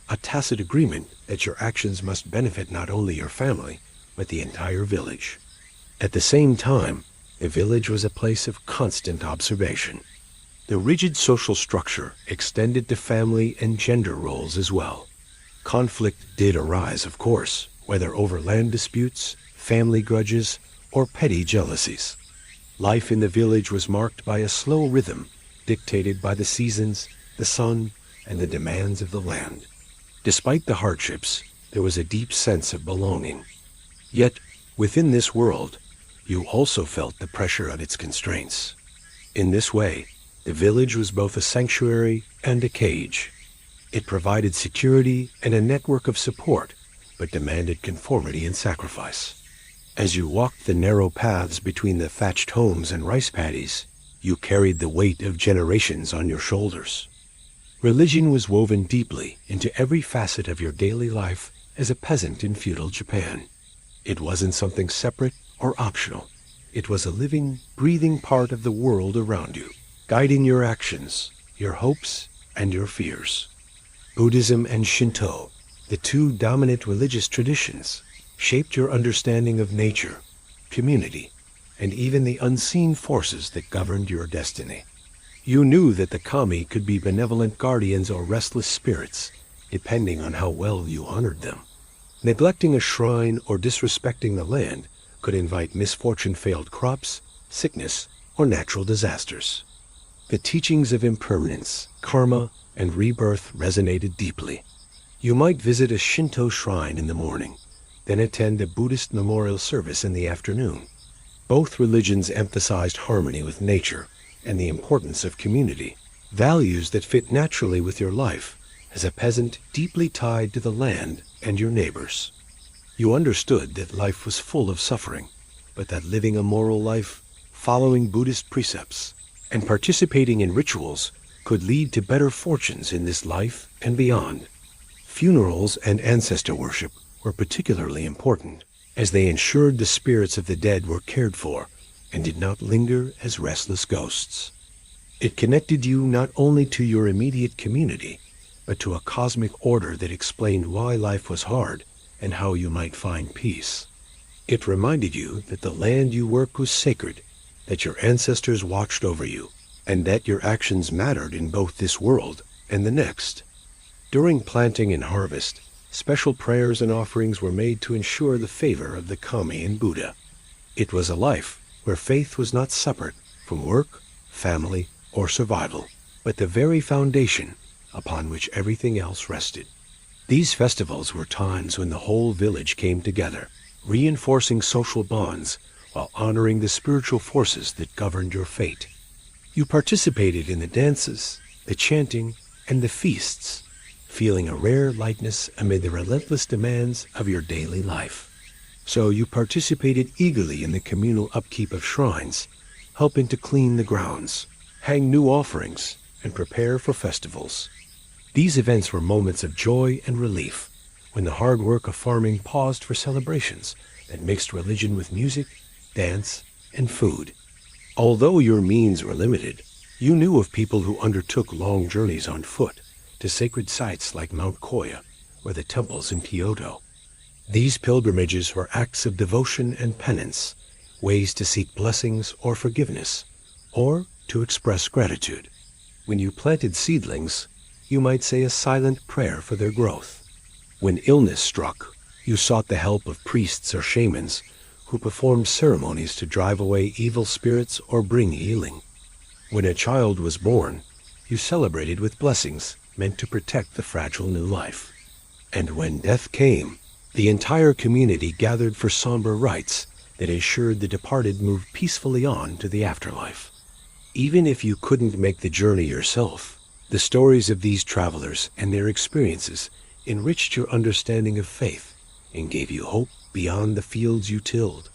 a tacit agreement that your actions must benefit not only your family, but the entire village. At the same time, the village was a place of constant observation. The rigid social structure extended to family and gender roles as well. Conflict did arise, of course, whether over land disputes, family grudges, or petty jealousies. Life in the village was marked by a slow rhythm dictated by the seasons, the sun, and the demands of the land. Despite the hardships, there was a deep sense of belonging. Yet, within this world, you also felt the pressure of its constraints. In this way, the village was both a sanctuary and a cage. It provided security and a network of support, but demanded conformity and sacrifice. As you walked the narrow paths between the thatched homes and rice paddies, you carried the weight of generations on your shoulders. Religion was woven deeply into every facet of your daily life as a peasant in feudal Japan. It wasn't something separate or optional. It was a living, breathing part of the world around you, guiding your actions, your hopes, and your fears. Buddhism and Shinto, the two dominant religious traditions, shaped your understanding of nature, community, and even the unseen forces that governed your destiny. You knew that the kami could be benevolent guardians or restless spirits, depending on how well you honored them. Neglecting a shrine or disrespecting the land could invite misfortune, failed crops, sickness, or natural disasters. The teachings of impermanence, karma, and rebirth resonated deeply. You might visit a Shinto shrine in the morning, then attend a Buddhist memorial service in the afternoon. Both religions emphasized harmony with nature and the importance of community, values that fit naturally with your life as a peasant deeply tied to the land and your neighbors. You understood that life was full of suffering, but that living a moral life, following Buddhist precepts, and participating in rituals could lead to better fortunes in this life and beyond. Funerals and ancestor worship were particularly important, as they ensured the spirits of the dead were cared for and did not linger as restless ghosts. It connected you not only to your immediate community, but to a cosmic order that explained why life was hard and how you might find peace. It reminded you that the land you worked was sacred, that your ancestors watched over you, and that your actions mattered in both this world and the next. During planting and harvest, special prayers and offerings were made to ensure the favor of the kami and Buddha. It was a life where faith was not separate from work, family, or survival, but the very foundation upon which everything else rested. These festivals were times when the whole village came together, reinforcing social bonds while honoring the spiritual forces that governed your fate. You participated in the dances, the chanting, and the feasts, feeling a rare lightness amid the relentless demands of your daily life. So you participated eagerly in the communal upkeep of shrines, helping to clean the grounds, hang new offerings, and prepare for festivals. These events were moments of joy and relief, when the hard work of farming paused for celebrations that mixed religion with music, dance, and food. Although your means were limited, you knew of people who undertook long journeys on foot to sacred sites like Mount Koya or the temples in Kyoto. These pilgrimages were acts of devotion and penance, ways to seek blessings or forgiveness, or to express gratitude. When you planted seedlings, you might say a silent prayer for their growth. When illness struck, you sought the help of priests or shamans who performed ceremonies to drive away evil spirits or bring healing. When a child was born, you celebrated with blessings meant to protect the fragile new life. And when death came, The entire community gathered for somber rites that ensured the departed moved peacefully on to the afterlife. Even if you couldn't make the journey yourself, the stories of these travelers and their experiences enriched your understanding of faith and gave you hope beyond the fields you tilled.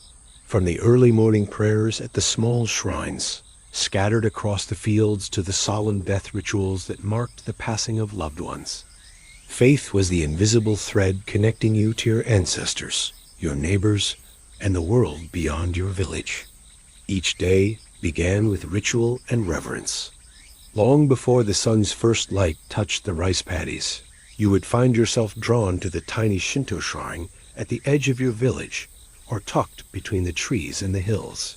From the early morning prayers at the small shrines, scattered across the fields, to the solemn death rituals that marked the passing of loved ones, faith was the invisible thread connecting you to your ancestors, your neighbors, and the world beyond your village. Each day began with ritual and reverence. Long before the sun's first light touched the rice paddies, you would find yourself drawn to the tiny Shinto shrine at the edge of your village, or tucked between the trees and the hills.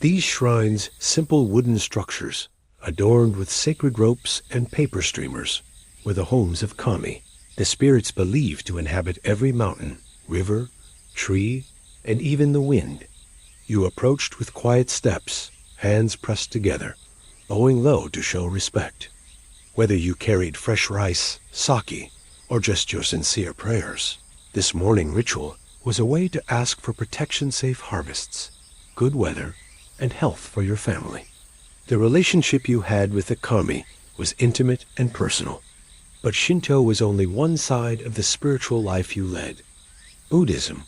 These shrines, simple wooden structures, adorned with sacred ropes and paper streamers, were the homes of kami, the spirits believed to inhabit every mountain, river, tree, and even the wind. You approached with quiet steps, hands pressed together, bowing low to show respect. Whether you carried fresh rice, sake, or just your sincere prayers, this morning ritual was a way to ask for protection, safe harvests, good weather, and health for your family. The relationship you had with the kami was intimate and personal, but Shinto was only one side of the spiritual life you led. Buddhism,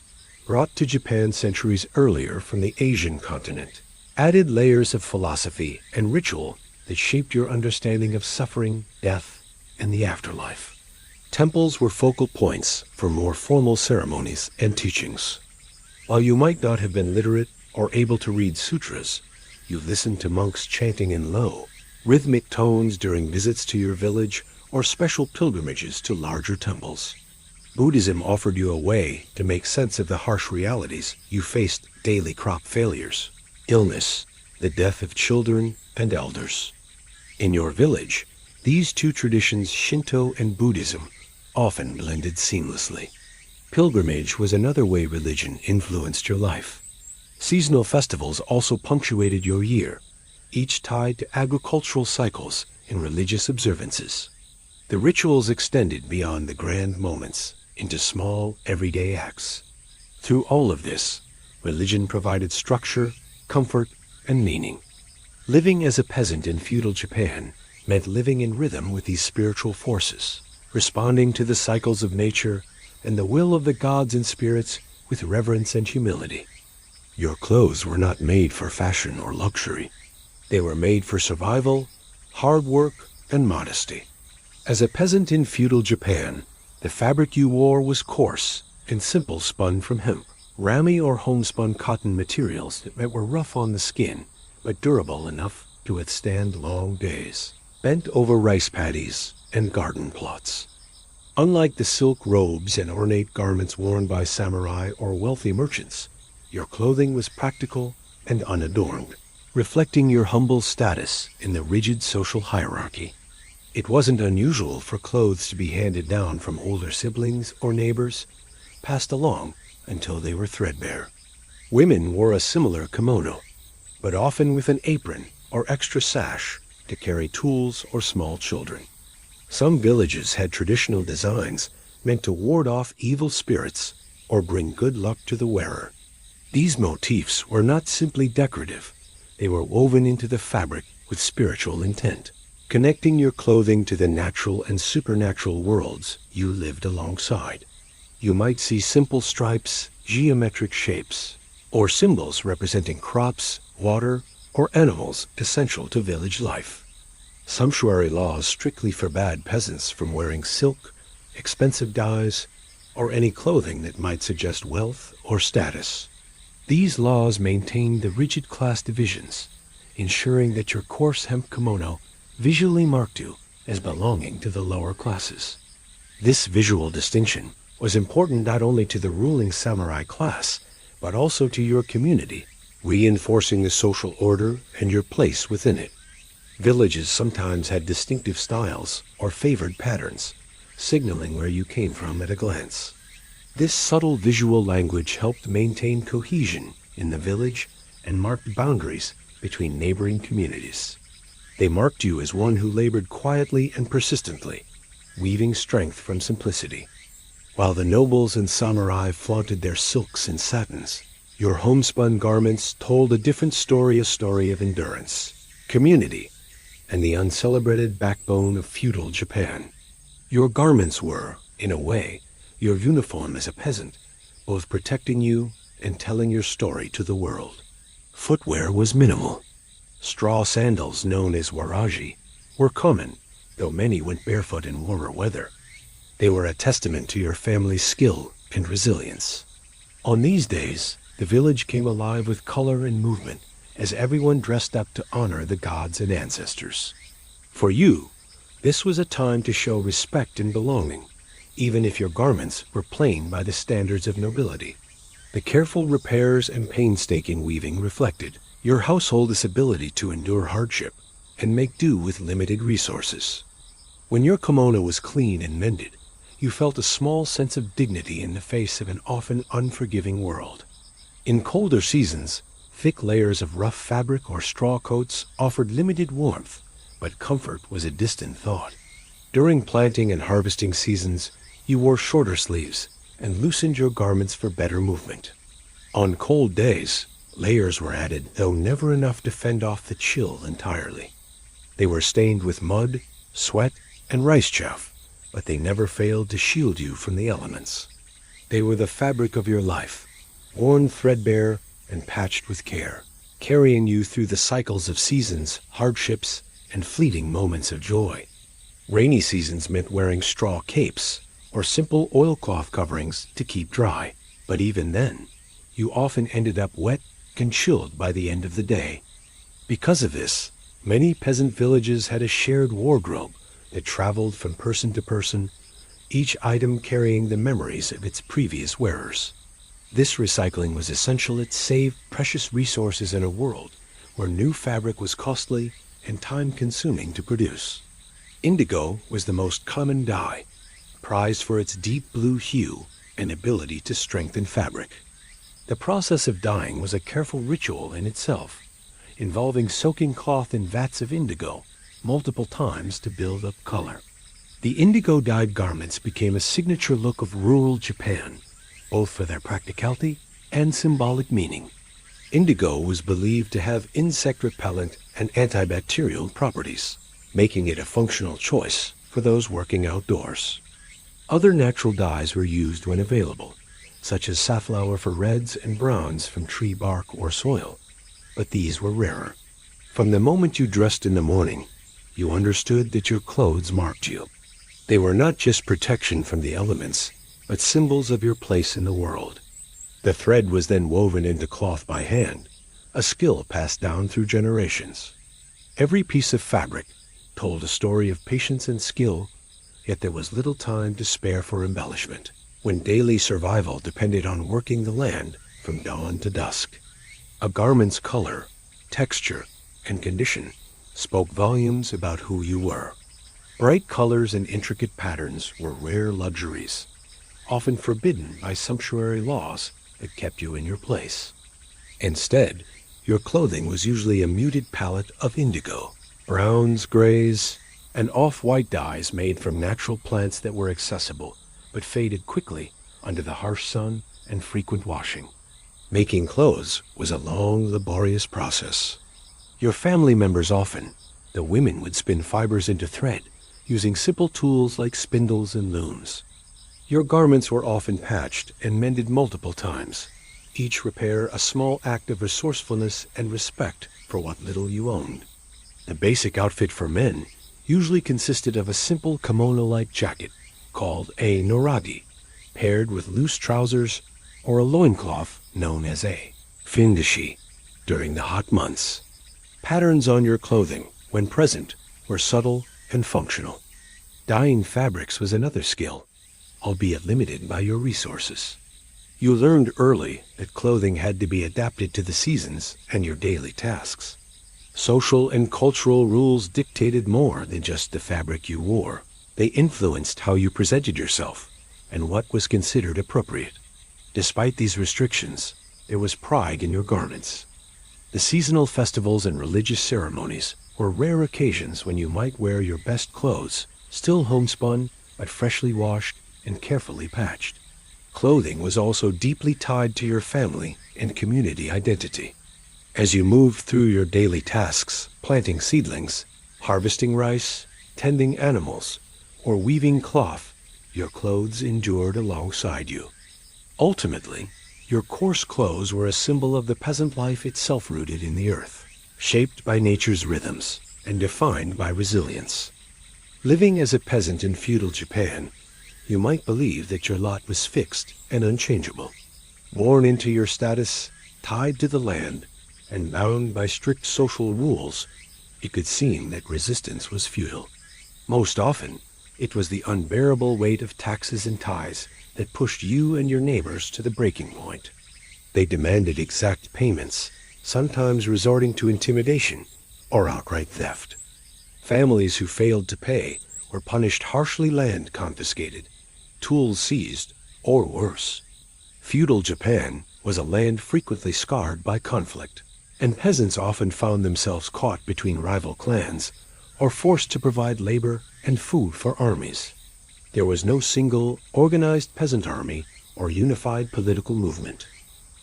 brought to Japan centuries earlier from the Asian continent, added layers of philosophy and ritual that shaped your understanding of suffering, death, and the afterlife. Temples were focal points for more formal ceremonies and teachings. While you might not have been literate or able to read sutras, you listened to monks chanting in low, rhythmic tones during visits to your village or special pilgrimages to larger temples. Buddhism offered you a way to make sense of the harsh realities you faced: daily crop failures, illness, the death of children and elders. In your village, these two traditions, Shinto and Buddhism, often blended seamlessly. Pilgrimage was another way religion influenced your life. Seasonal festivals also punctuated your year, each tied to agricultural cycles and religious observances. The rituals extended beyond the grand moments into small, everyday acts. Through all of this, religion provided structure, comfort, and meaning. Living as a peasant in feudal Japan meant living in rhythm with these spiritual forces, responding to the cycles of nature and the will of the gods and spirits with reverence and humility. Your clothes were not made for fashion or luxury. They were made for survival, hard work, and modesty. As a peasant in feudal Japan, the fabric you wore was coarse and simple, spun from hemp, rami or homespun cotton materials that were rough on the skin, but durable enough to withstand long days, bent over rice paddies and garden plots. Unlike the silk robes and ornate garments worn by samurai or wealthy merchants, your clothing was practical and unadorned, reflecting your humble status in the rigid social hierarchy. It wasn't unusual for clothes to be handed down from older siblings or neighbors, passed along until they were threadbare. Women wore a similar kimono, but often with an apron or extra sash to carry tools or small children. Some villages had traditional designs meant to ward off evil spirits or bring good luck to the wearer. These motifs were not simply decorative. They were woven into the fabric with spiritual intent, connecting your clothing to the natural and supernatural worlds you lived alongside. You might see simple stripes, geometric shapes, or symbols representing crops, water, or animals essential to village life. Sumptuary laws strictly forbade peasants from wearing silk, expensive dyes, or any clothing that might suggest wealth or status. These laws maintained the rigid class divisions, ensuring that your coarse hemp kimono visually marked you as belonging to the lower classes. This visual distinction was important not only to the ruling samurai class, but also to your community, reinforcing the social order and your place within it. Villages sometimes had distinctive styles or favored patterns, signaling where you came from at a glance. This subtle visual language helped maintain cohesion in the village and marked boundaries between neighboring communities. They marked you as one who labored quietly and persistently, weaving strength from simplicity. While the nobles and samurai flaunted their silks and satins, your homespun garments told a different story, a story of endurance, community, and the uncelebrated backbone of feudal Japan. Your garments were, in a way, your uniform as a peasant, both protecting you and telling your story to the world. Footwear was minimal. Straw sandals, known as waraji, were common, though many went barefoot in warmer weather. They were a testament to your family's skill and resilience. On these days, the village came alive with color and movement as everyone dressed up to honor the gods and ancestors. For you, this was a time to show respect and belonging, even if your garments were plain by the standards of nobility. The careful repairs and painstaking weaving reflected your household's ability to endure hardship and make do with limited resources. When your kimono was clean and mended, you felt a small sense of dignity in the face of an often unforgiving world. In colder seasons, thick layers of rough fabric or straw coats offered limited warmth, but comfort was a distant thought. During planting and harvesting seasons, you wore shorter sleeves and loosened your garments for better movement. On cold days, layers were added, though never enough to fend off the chill entirely. They were stained with mud, sweat, and rice chaff, but they never failed to shield you from the elements. They were the fabric of your life, worn threadbare and patched with care, carrying you through the cycles of seasons, hardships, and fleeting moments of joy. Rainy seasons meant wearing straw capes or simple oilcloth coverings to keep dry, but even then, you often ended up wet and chilled by the end of the day. Because of this, many peasant villages had a shared wardrobe that traveled from person to person, each item carrying the memories of its previous wearers. This recycling was essential. It saved precious resources in a world where new fabric was costly and time-consuming to produce. Indigo was the most common dye, prized for its deep blue hue and ability to strengthen fabric. The process of dyeing was a careful ritual in itself, involving soaking cloth in vats of indigo multiple times to build up color. The indigo-dyed garments became a signature look of rural Japan, both for their practicality and symbolic meaning. Indigo was believed to have insect repellent and antibacterial properties, making it a functional choice for those working outdoors. Other natural dyes were used when available, such as safflower for reds and browns from tree bark or soil, but these were rarer. From the moment you dressed in the morning, you understood that your clothes marked you. They were not just protection from the elements, but symbols of your place in the world. The thread was then woven into cloth by hand, a skill passed down through generations. Every piece of fabric told a story of patience and skill, yet there was little time to spare for embellishment, when daily survival depended on working the land from dawn to dusk. A garment's color, texture, and condition spoke volumes about who you were. Bright colors and intricate patterns were rare luxuries, often forbidden by sumptuary laws that kept you in your place. Instead, your clothing was usually a muted palette of indigo, browns, grays, and off-white dyes made from natural plants that were accessible but faded quickly under the harsh sun and frequent washing. Making clothes was a long, laborious process. Your family members often, the women, would spin fibers into thread using simple tools like spindles and looms. Your garments were often patched and mended multiple times, each repair a small act of resourcefulness and respect for what little you owned. The basic outfit for men usually consisted of a simple kimono-like jacket called a noragi, paired with loose trousers or a loincloth known as a findashi during the hot months. Patterns on your clothing, when present, were subtle and functional. Dyeing fabrics was another skill, albeit limited by your resources. You learned early that clothing had to be adapted to the seasons and your daily tasks. Social and cultural rules dictated more than just the fabric you wore. They influenced how you presented yourself and what was considered appropriate. Despite these restrictions, there was pride in your garments. The seasonal festivals and religious ceremonies were rare occasions when you might wear your best clothes, still homespun but freshly washed and carefully patched. Clothing was also deeply tied to your family and community identity. As you moved through your daily tasks, planting seedlings, harvesting rice, tending animals, or weaving cloth, your clothes endured alongside you. Ultimately, your coarse clothes were a symbol of the peasant life itself rooted in the earth, shaped by nature's rhythms and defined by resilience. Living as a peasant in feudal Japan, you might believe that your lot was fixed and unchangeable. Born into your status, tied to the land, and bound by strict social rules, it could seem that resistance was futile. Most often, it was the unbearable weight of taxes and tithes that pushed you and your neighbors to the breaking point. They demanded exact payments, sometimes resorting to intimidation or outright theft. Families who failed to pay were punished harshly, land confiscated, tools seized, or worse. Feudal Japan was a land frequently scarred by conflict, and peasants often found themselves caught between rival clans or forced to provide labor and food for armies. There was no single, organized peasant army or unified political movement.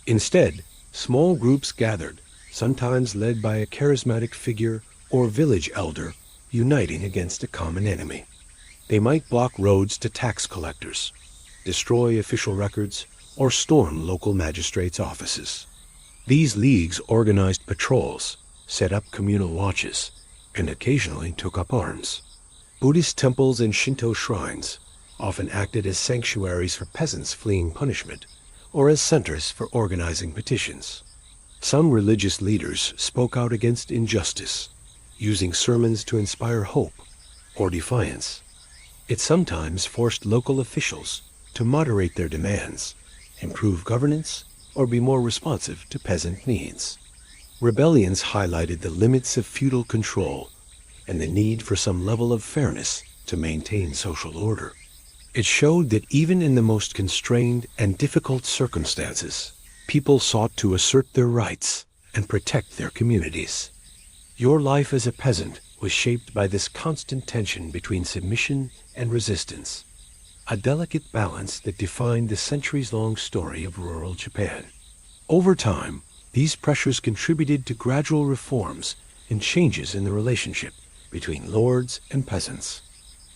Instead, small groups gathered, sometimes led by a charismatic figure or village elder, uniting against a common enemy. They might block roads to tax collectors, destroy official records, or storm local magistrates' offices. These leagues organized patrols, set up communal watches, and occasionally took up arms. Buddhist temples and Shinto shrines often acted as sanctuaries for peasants fleeing punishment, or as centers for organizing petitions. Some religious leaders spoke out against injustice, using sermons to inspire hope or defiance. It sometimes forced local officials to moderate their demands, improve governance, or be more responsive to peasant needs. Rebellions highlighted the limits of feudal control and the need for some level of fairness to maintain social order. It showed that even in the most constrained and difficult circumstances, people sought to assert their rights and protect their communities. Your life as a peasant was shaped by this constant tension between submission and resistance, a delicate balance that defined the centuries-long story of rural Japan. Over time, these pressures contributed to gradual reforms and changes in the relationship between lords and peasants.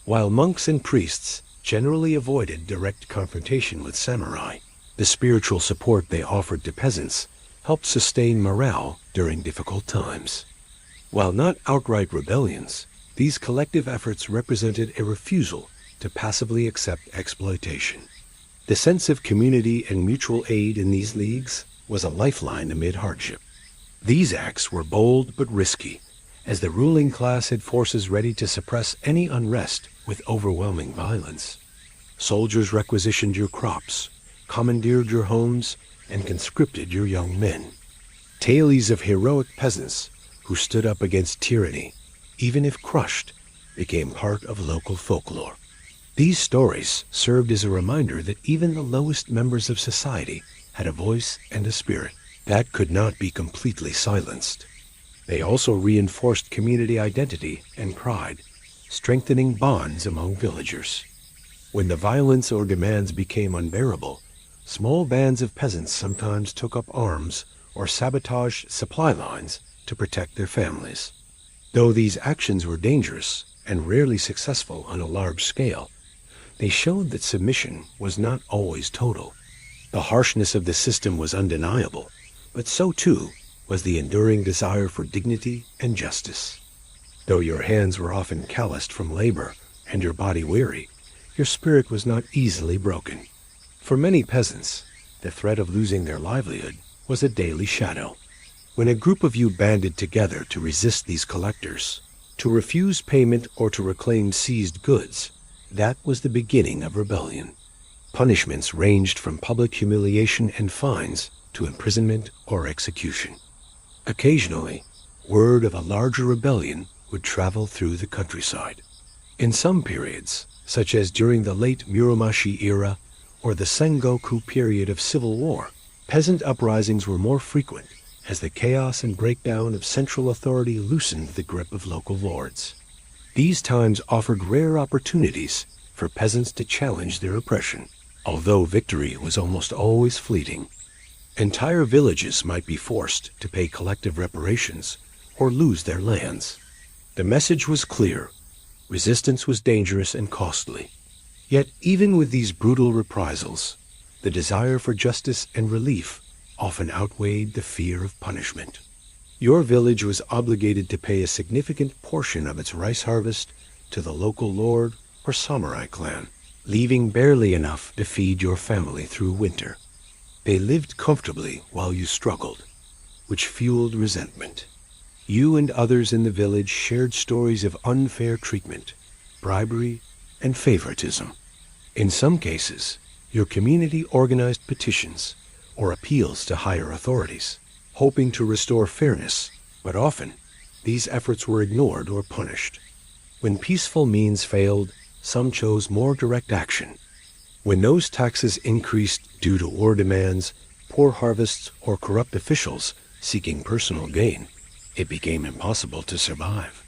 While monks and priests generally avoided direct confrontation with samurai, the spiritual support they offered to peasants helped sustain morale during difficult times. While not outright rebellions, these collective efforts represented a refusal to passively accept exploitation. The sense of community and mutual aid in these leagues was a lifeline amid hardship. These acts were bold but risky, as the ruling class had forces ready to suppress any unrest with overwhelming violence. Soldiers requisitioned your crops, commandeered your homes, and conscripted your young men. Tales of heroic peasants who stood up against tyranny, even if crushed, became part of local folklore. These stories served as a reminder that even the lowest members of society had a voice and a spirit that could not be completely silenced. They also reinforced community identity and pride, strengthening bonds among villagers. When the violence or demands became unbearable, small bands of peasants sometimes took up arms or sabotaged supply lines to protect their families. Though these actions were dangerous and rarely successful on a large scale, they showed that submission was not always total. The harshness of the system was undeniable, but so too was the enduring desire for dignity and justice. Though your hands were often calloused from labor and your body weary, your spirit was not easily broken. For many peasants, the threat of losing their livelihood was a daily shadow. When a group of you banded together to resist these collectors, to refuse payment or to reclaim seized goods, that was the beginning of rebellion. Punishments ranged from public humiliation and fines to imprisonment or execution. Occasionally, word of a larger rebellion would travel through the countryside. In some periods, such as during the late Muromashi era or the Sengoku period of civil war, peasant uprisings were more frequent as the chaos and breakdown of central authority loosened the grip of local lords. These times offered rare opportunities for peasants to challenge their oppression, although victory was almost always fleeting. Entire villages might be forced to pay collective reparations or lose their lands. The message was clear. Resistance was dangerous and costly. Yet even with these brutal reprisals, the desire for justice and relief often outweighed the fear of punishment. Your village was obligated to pay a significant portion of its rice harvest to the local lord or samurai clan, leaving barely enough to feed your family through winter. They lived comfortably while you struggled, which fueled resentment. You and others in the village shared stories of unfair treatment, bribery, and favoritism. In some cases, your community organized petitions or appeals to higher authorities, hoping to restore fairness, but often these efforts were ignored or punished. When peaceful means failed, some chose more direct action. When those taxes increased due to war demands, poor harvests, or corrupt officials seeking personal gain, it became impossible to survive.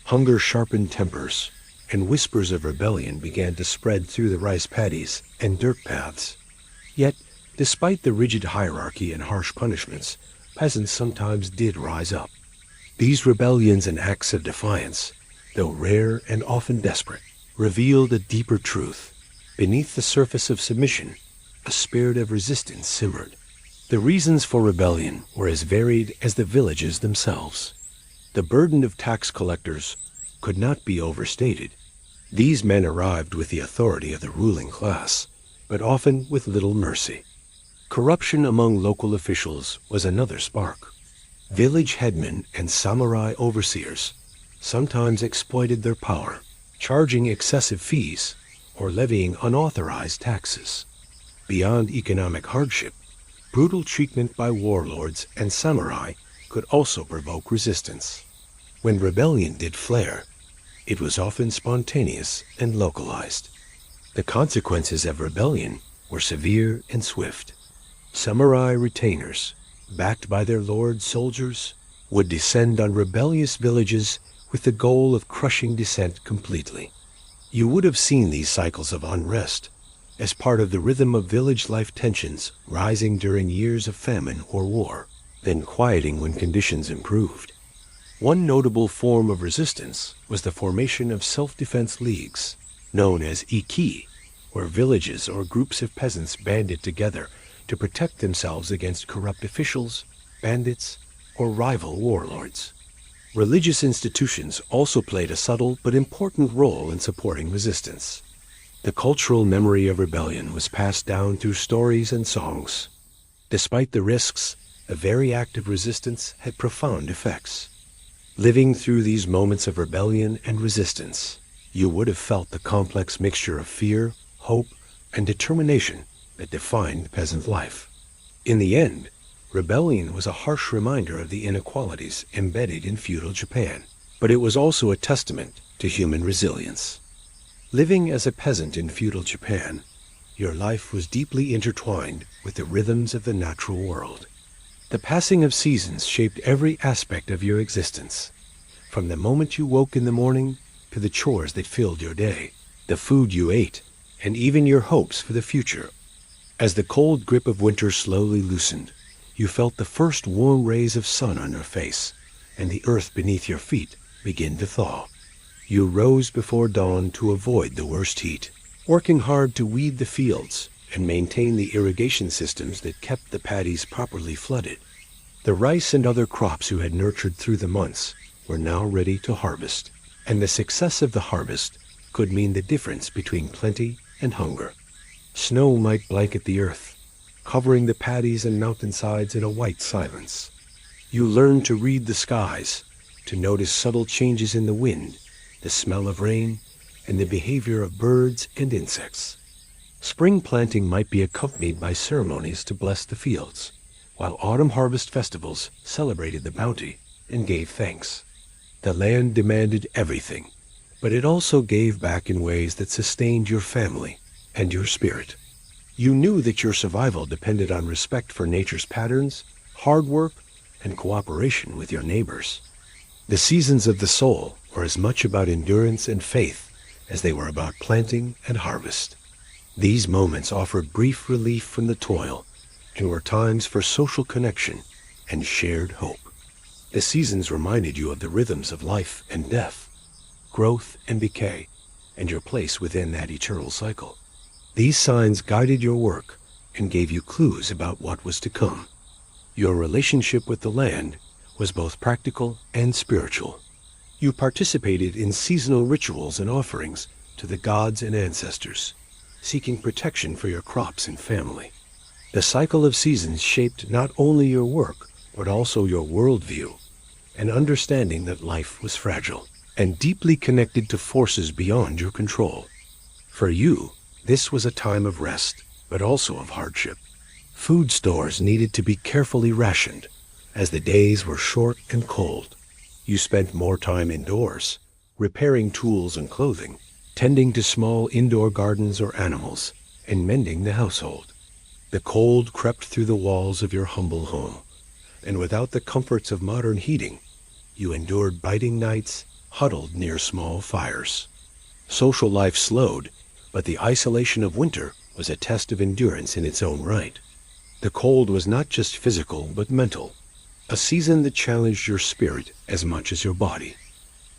Hunger sharpened tempers, and whispers of rebellion began to spread through the rice paddies and dirt paths. Yet, despite the rigid hierarchy and harsh punishments, peasants sometimes did rise up. These rebellions and acts of defiance, though rare and often desperate, revealed a deeper truth. Beneath the surface of submission, a spirit of resistance simmered. The reasons for rebellion were as varied as the villages themselves. The burden of tax collectors could not be overstated. These men arrived with the authority of the ruling class, but often with little mercy. Corruption among local officials was another spark. Village headmen and samurai overseers sometimes exploited their power, charging excessive fees or levying unauthorized taxes. Beyond economic hardship, brutal treatment by warlords and samurai could also provoke resistance. When rebellion did flare, it was often spontaneous and localized. The consequences of rebellion were severe and swift. Samurai retainers, backed by their lord soldiers, would descend on rebellious villages with the goal of crushing dissent completely. You would have seen these cycles of unrest as part of the rhythm of village life, tensions rising during years of famine or war, then quieting when conditions improved. One notable form of resistance was the formation of self-defense leagues, known as iki, where villages or groups of peasants banded together to protect themselves against corrupt officials, bandits, or rival warlords. Religious institutions also played a subtle but important role in supporting resistance. The cultural memory of rebellion was passed down through stories and songs. Despite the risks, a very active resistance had profound effects. Living through these moments of rebellion and resistance, you would have felt the complex mixture of fear, hope, and determination that defined peasant life. In the end, rebellion was a harsh reminder of the inequalities embedded in feudal Japan, but it was also a testament to human resilience. Living as a peasant in feudal Japan, your life was deeply intertwined with the rhythms of the natural world. The passing of seasons shaped every aspect of your existence, from the moment you woke in the morning to the chores that filled your day, the food you ate, and even your hopes for the future. As the cold grip of winter slowly loosened, you felt the first warm rays of sun on your face, and the earth beneath your feet begin to thaw. You rose before dawn to avoid the worst heat, working hard to weed the fields and maintain the irrigation systems that kept the paddies properly flooded. The rice and other crops you had nurtured through the months were now ready to harvest, and the success of the harvest could mean the difference between plenty and hunger. Snow might blanket the earth, covering the paddies and mountainsides in a white silence. You learned to read the skies, to notice subtle changes in the wind, the smell of rain, and the behavior of birds and insects. Spring planting might be accompanied by ceremonies to bless the fields, while autumn harvest festivals celebrated the bounty and gave thanks. The land demanded everything, but it also gave back in ways that sustained your family and your spirit. You knew that your survival depended on respect for nature's patterns, hard work, and cooperation with your neighbors. The seasons of the soul were as much about endurance and faith as they were about planting and harvest. These moments offered brief relief from the toil and were times for social connection and shared hope. The seasons reminded you of the rhythms of life and death, growth and decay, and your place within that eternal cycle. These signs guided your work and gave you clues about what was to come. Your relationship with the land was both practical and spiritual. You participated in seasonal rituals and offerings to the gods and ancestors, seeking protection for your crops and family. The cycle of seasons shaped not only your work, but also your worldview, an understanding that life was fragile and deeply connected to forces beyond your control. For you, this was a time of rest, but also of hardship. Food stores needed to be carefully rationed, as the days were short and cold. You spent more time indoors, repairing tools and clothing, tending to small indoor gardens or animals, and mending the household. The cold crept through the walls of your humble home, and without the comforts of modern heating, you endured biting nights, huddled near small fires. Social life slowed, but the isolation of winter was a test of endurance in its own right. The cold was not just physical, but mental, a season that challenged your spirit as much as your body.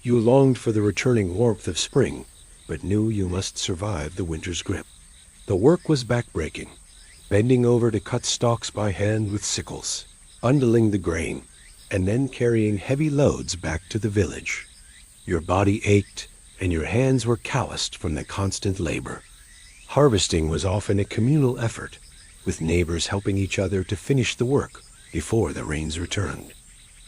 You longed for the returning warmth of spring, but knew you must survive the winter's grip. The work was backbreaking, bending over to cut stalks by hand with sickles, undling the grain, and then carrying heavy loads back to the village. Your body ached, and your hands were calloused from the constant labor. Harvesting was often a communal effort, with neighbors helping each other to finish the work before the rains returned.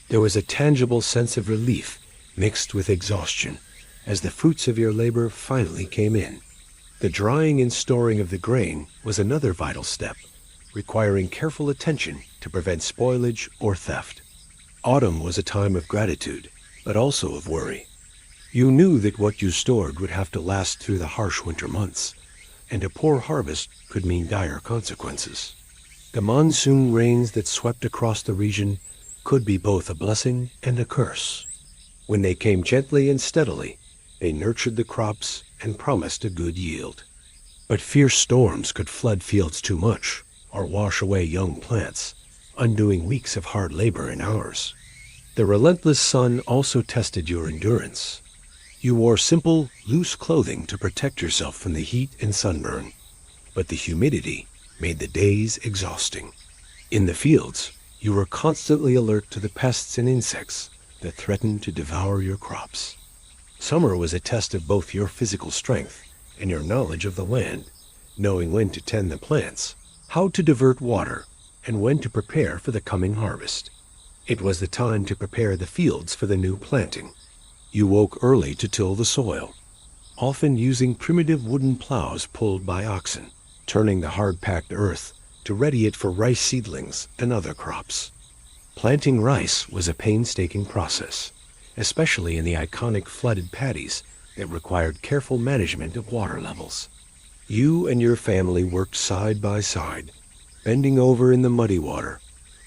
There was a tangible sense of relief mixed with exhaustion as the fruits of your labor finally came in. The drying and storing of the grain was another vital step, requiring careful attention to prevent spoilage or theft. Autumn was a time of gratitude, but also of worry. You knew that what you stored would have to last through the harsh winter months, and a poor harvest could mean dire consequences. The monsoon rains that swept across the region could be both a blessing and a curse. When they came gently and steadily, they nurtured the crops and promised a good yield. But fierce storms could flood fields too much, or wash away young plants, undoing weeks of hard labor in hours. The relentless sun also tested your endurance. You wore simple, loose clothing to protect yourself from the heat and sunburn, but the humidity made the days exhausting. In the fields, you were constantly alert to the pests and insects that threatened to devour your crops. Summer was a test of both your physical strength and your knowledge of the land, knowing when to tend the plants, how to divert water, and when to prepare for the coming harvest. It was the time to prepare the fields for the new planting. You woke early to till the soil, often using primitive wooden plows pulled by oxen, turning the hard-packed earth to ready it for rice seedlings and other crops. Planting rice was a painstaking process, especially in the iconic flooded paddies that required careful management of water levels. You and your family worked side by side, bending over in the muddy water,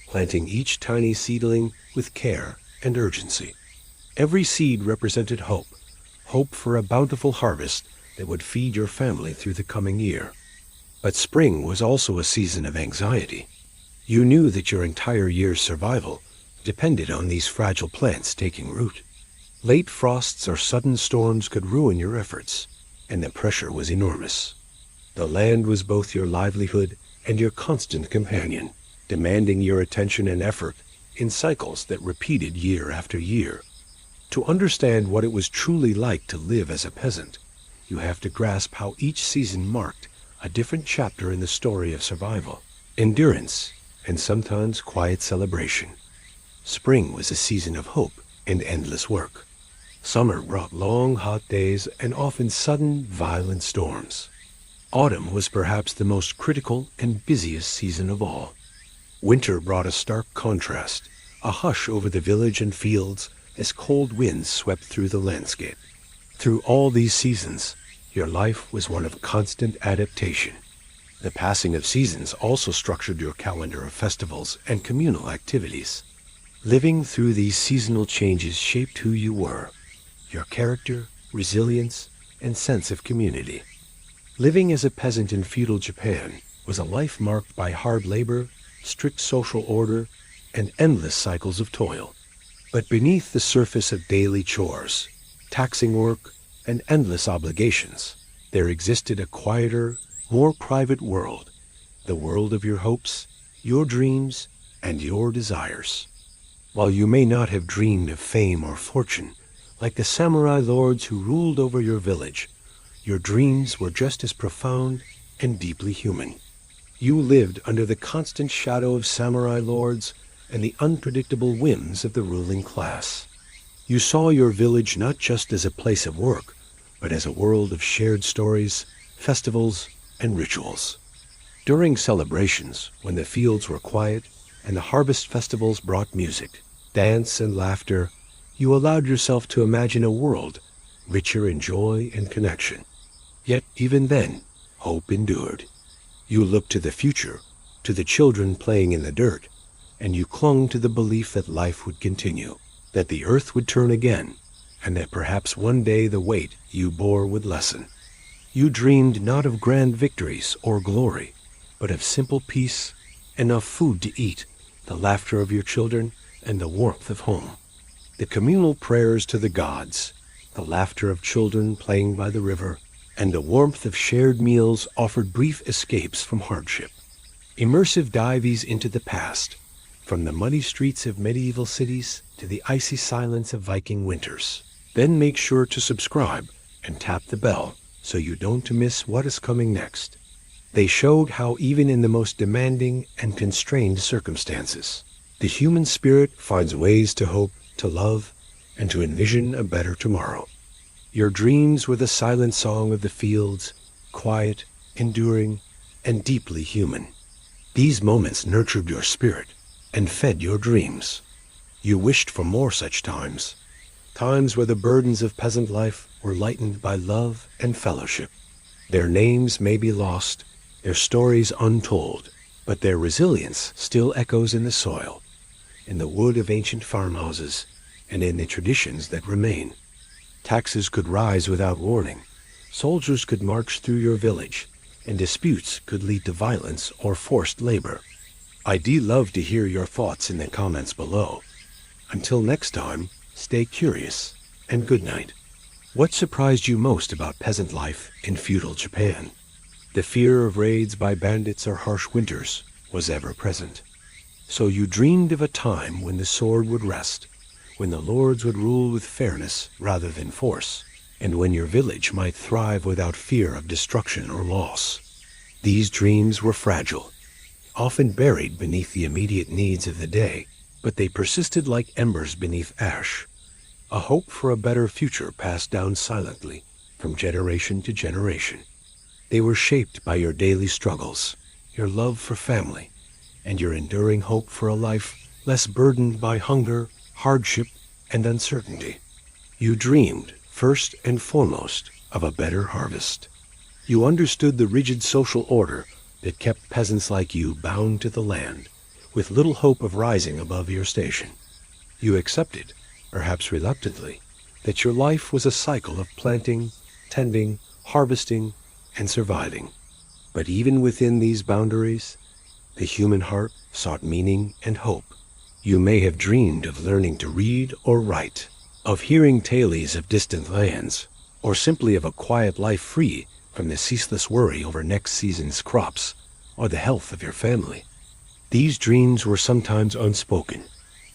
planting each tiny seedling with care and urgency. Every seed represented hope, hope for a bountiful harvest that would feed your family through the coming year. But spring was also a season of anxiety. You knew that your entire year's survival depended on these fragile plants taking root. Late frosts or sudden storms could ruin your efforts, and the pressure was enormous. The land was both your livelihood and your constant companion, demanding your attention and effort in cycles that repeated year after year. To understand what it was truly like to live as a peasant, you have to grasp how each season marked a different chapter in the story of survival, endurance, and sometimes quiet celebration. Spring was a season of hope and endless work. Summer brought long, hot days and often sudden, violent storms. Autumn was perhaps the most critical and busiest season of all. Winter brought a stark contrast, a hush over the village and fields as cold winds swept through the landscape. Through all these seasons, your life was one of constant adaptation. The passing of seasons also structured your calendar of festivals and communal activities. Living through these seasonal changes shaped who you were. Your character, resilience, and sense of community. Living as a peasant in feudal Japan was a life marked by hard labor, strict social order, and endless cycles of toil. But beneath the surface of daily chores, taxing work, and endless obligations, there existed a quieter, more private world, the world of your hopes, your dreams, and your desires. While you may not have dreamed of fame or fortune, like the samurai lords who ruled over your village, your dreams were just as profound and deeply human. You lived under the constant shadow of samurai lords and the unpredictable whims of the ruling class. You saw your village not just as a place of work, but as a world of shared stories, festivals, and rituals. During celebrations, when the fields were quiet and the harvest festivals brought music, dance, and laughter, you allowed yourself to imagine a world richer in joy and connection. Yet even then, hope endured. You looked to the future, to the children playing in the dirt, and you clung to the belief that life would continue, that the earth would turn again, and that perhaps one day the weight you bore would lessen. You dreamed not of grand victories or glory, but of simple peace, enough food to eat, the laughter of your children, and the warmth of home. The communal prayers to the gods, the laughter of children playing by the river, and the warmth of shared meals offered brief escapes from hardship. Immersive dives into the past, from the muddy streets of medieval cities to the icy silence of Viking winters. Then make sure to subscribe and tap the bell so you don't miss what is coming next. They showed how even in the most demanding and constrained circumstances, the human spirit finds ways to hope, to love, and to envision a better tomorrow. Your dreams were the silent song of the fields, quiet, enduring, and deeply human. These moments nurtured your spirit and fed your dreams. You wished for more such times, times where the burdens of peasant life were lightened by love and fellowship. Their names may be lost, their stories untold, but their resilience still echoes in the soil, in the wood of ancient farmhouses, and in the traditions that remain. Taxes could rise without warning, soldiers could march through your village, and disputes could lead to violence or forced labor. I'd love to hear your thoughts in the comments below. Until next time, stay curious, and good night. What surprised you most about peasant life in feudal Japan? The fear of raids by bandits or harsh winters was ever present. So you dreamed of a time when the sword would rest, when the lords would rule with fairness rather than force, and when your village might thrive without fear of destruction or loss. These dreams were fragile, often buried beneath the immediate needs of the day, but they persisted like embers beneath ash, a hope for a better future passed down silently from generation to generation. They were shaped by your daily struggles, your love for family, and your enduring hope for a life less burdened by hunger, hardship, and uncertainty. You dreamed, first and foremost, of a better harvest. You understood the rigid social order that kept peasants like you bound to the land, with little hope of rising above your station. You accepted, perhaps reluctantly, that your life was a cycle of planting, tending, harvesting, and surviving. But even within these boundaries, the human heart sought meaning and hope. You may have dreamed of learning to read or write, of hearing tales of distant lands, or simply of a quiet life free from the ceaseless worry over next season's crops or the health of your family. These dreams were sometimes unspoken,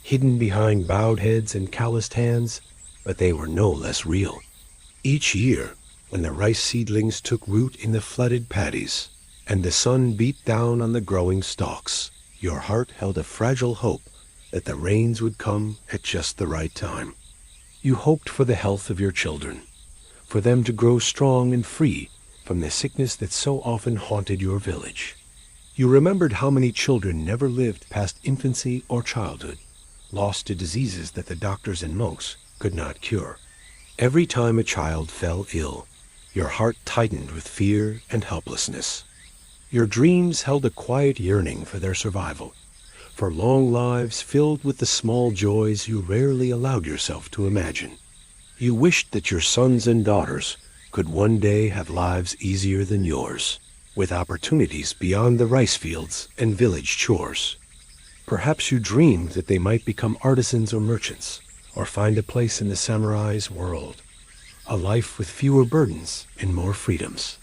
hidden behind bowed heads and calloused hands, but they were no less real. Each year, when the rice seedlings took root in the flooded paddies, and the sun beat down on the growing stalks, your heart held a fragile hope that the rains would come at just the right time. You hoped for the health of your children, for them to grow strong and free from the sickness that so often haunted your village. You remembered how many children never lived past infancy or childhood, lost to diseases that the doctors and monks could not cure. Every time a child fell ill, your heart tightened with fear and helplessness. Your dreams held a quiet yearning for their survival, for long lives filled with the small joys you rarely allowed yourself to imagine. You wished that your sons and daughters could one day have lives easier than yours, with opportunities beyond the rice fields and village chores. Perhaps you dreamed that they might become artisans or merchants, or find a place in the samurai's world, a life with fewer burdens and more freedoms,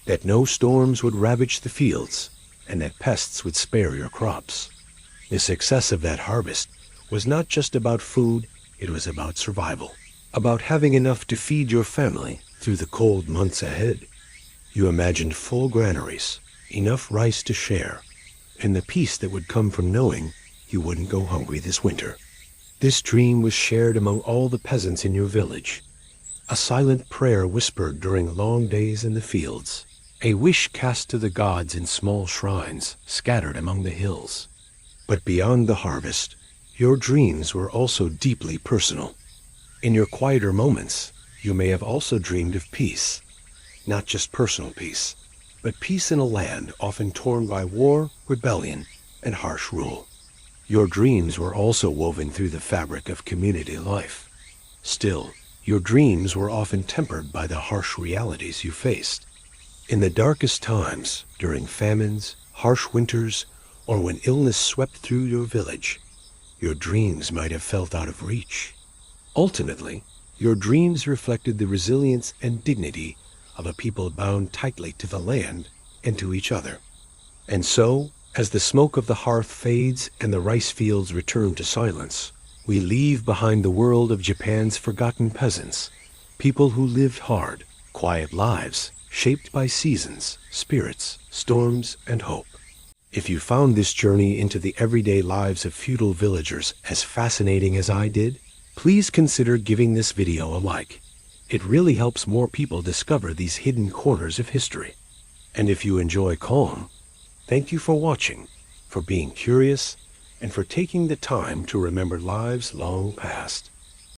that no storms would ravage the fields, and that pests would spare your crops. The success of that harvest was not just about food, it was about survival, about having enough to feed your family through the cold months ahead. You imagined full granaries, enough rice to share, and the peace that would come from knowing you wouldn't go hungry this winter. This dream was shared among all the peasants in your village, a silent prayer whispered during long days in the fields, a wish cast to the gods in small shrines scattered among the hills. But beyond the harvest, your dreams were also deeply personal. In your quieter moments, you may have also dreamed of peace, not just personal peace, but peace in a land often torn by war, rebellion, and harsh rule. Your dreams were also woven through the fabric of community life. Still, your dreams were often tempered by the harsh realities you faced. In the darkest times, during famines, harsh winters, or when illness swept through your village, your dreams might have felt out of reach. Ultimately, your dreams reflected the resilience and dignity of a people bound tightly to the land and to each other. And so, as the smoke of the hearth fades and the rice fields return to silence, we leave behind the world of Japan's forgotten peasants, people who lived hard, quiet lives, shaped by seasons, spirits, storms, and hope. If you found this journey into the everyday lives of feudal villagers as fascinating as I did, please consider giving this video a like. It really helps more people discover these hidden corners of history. And if you enjoy calm, thank you for watching, for being curious, and for taking the time to remember lives long past.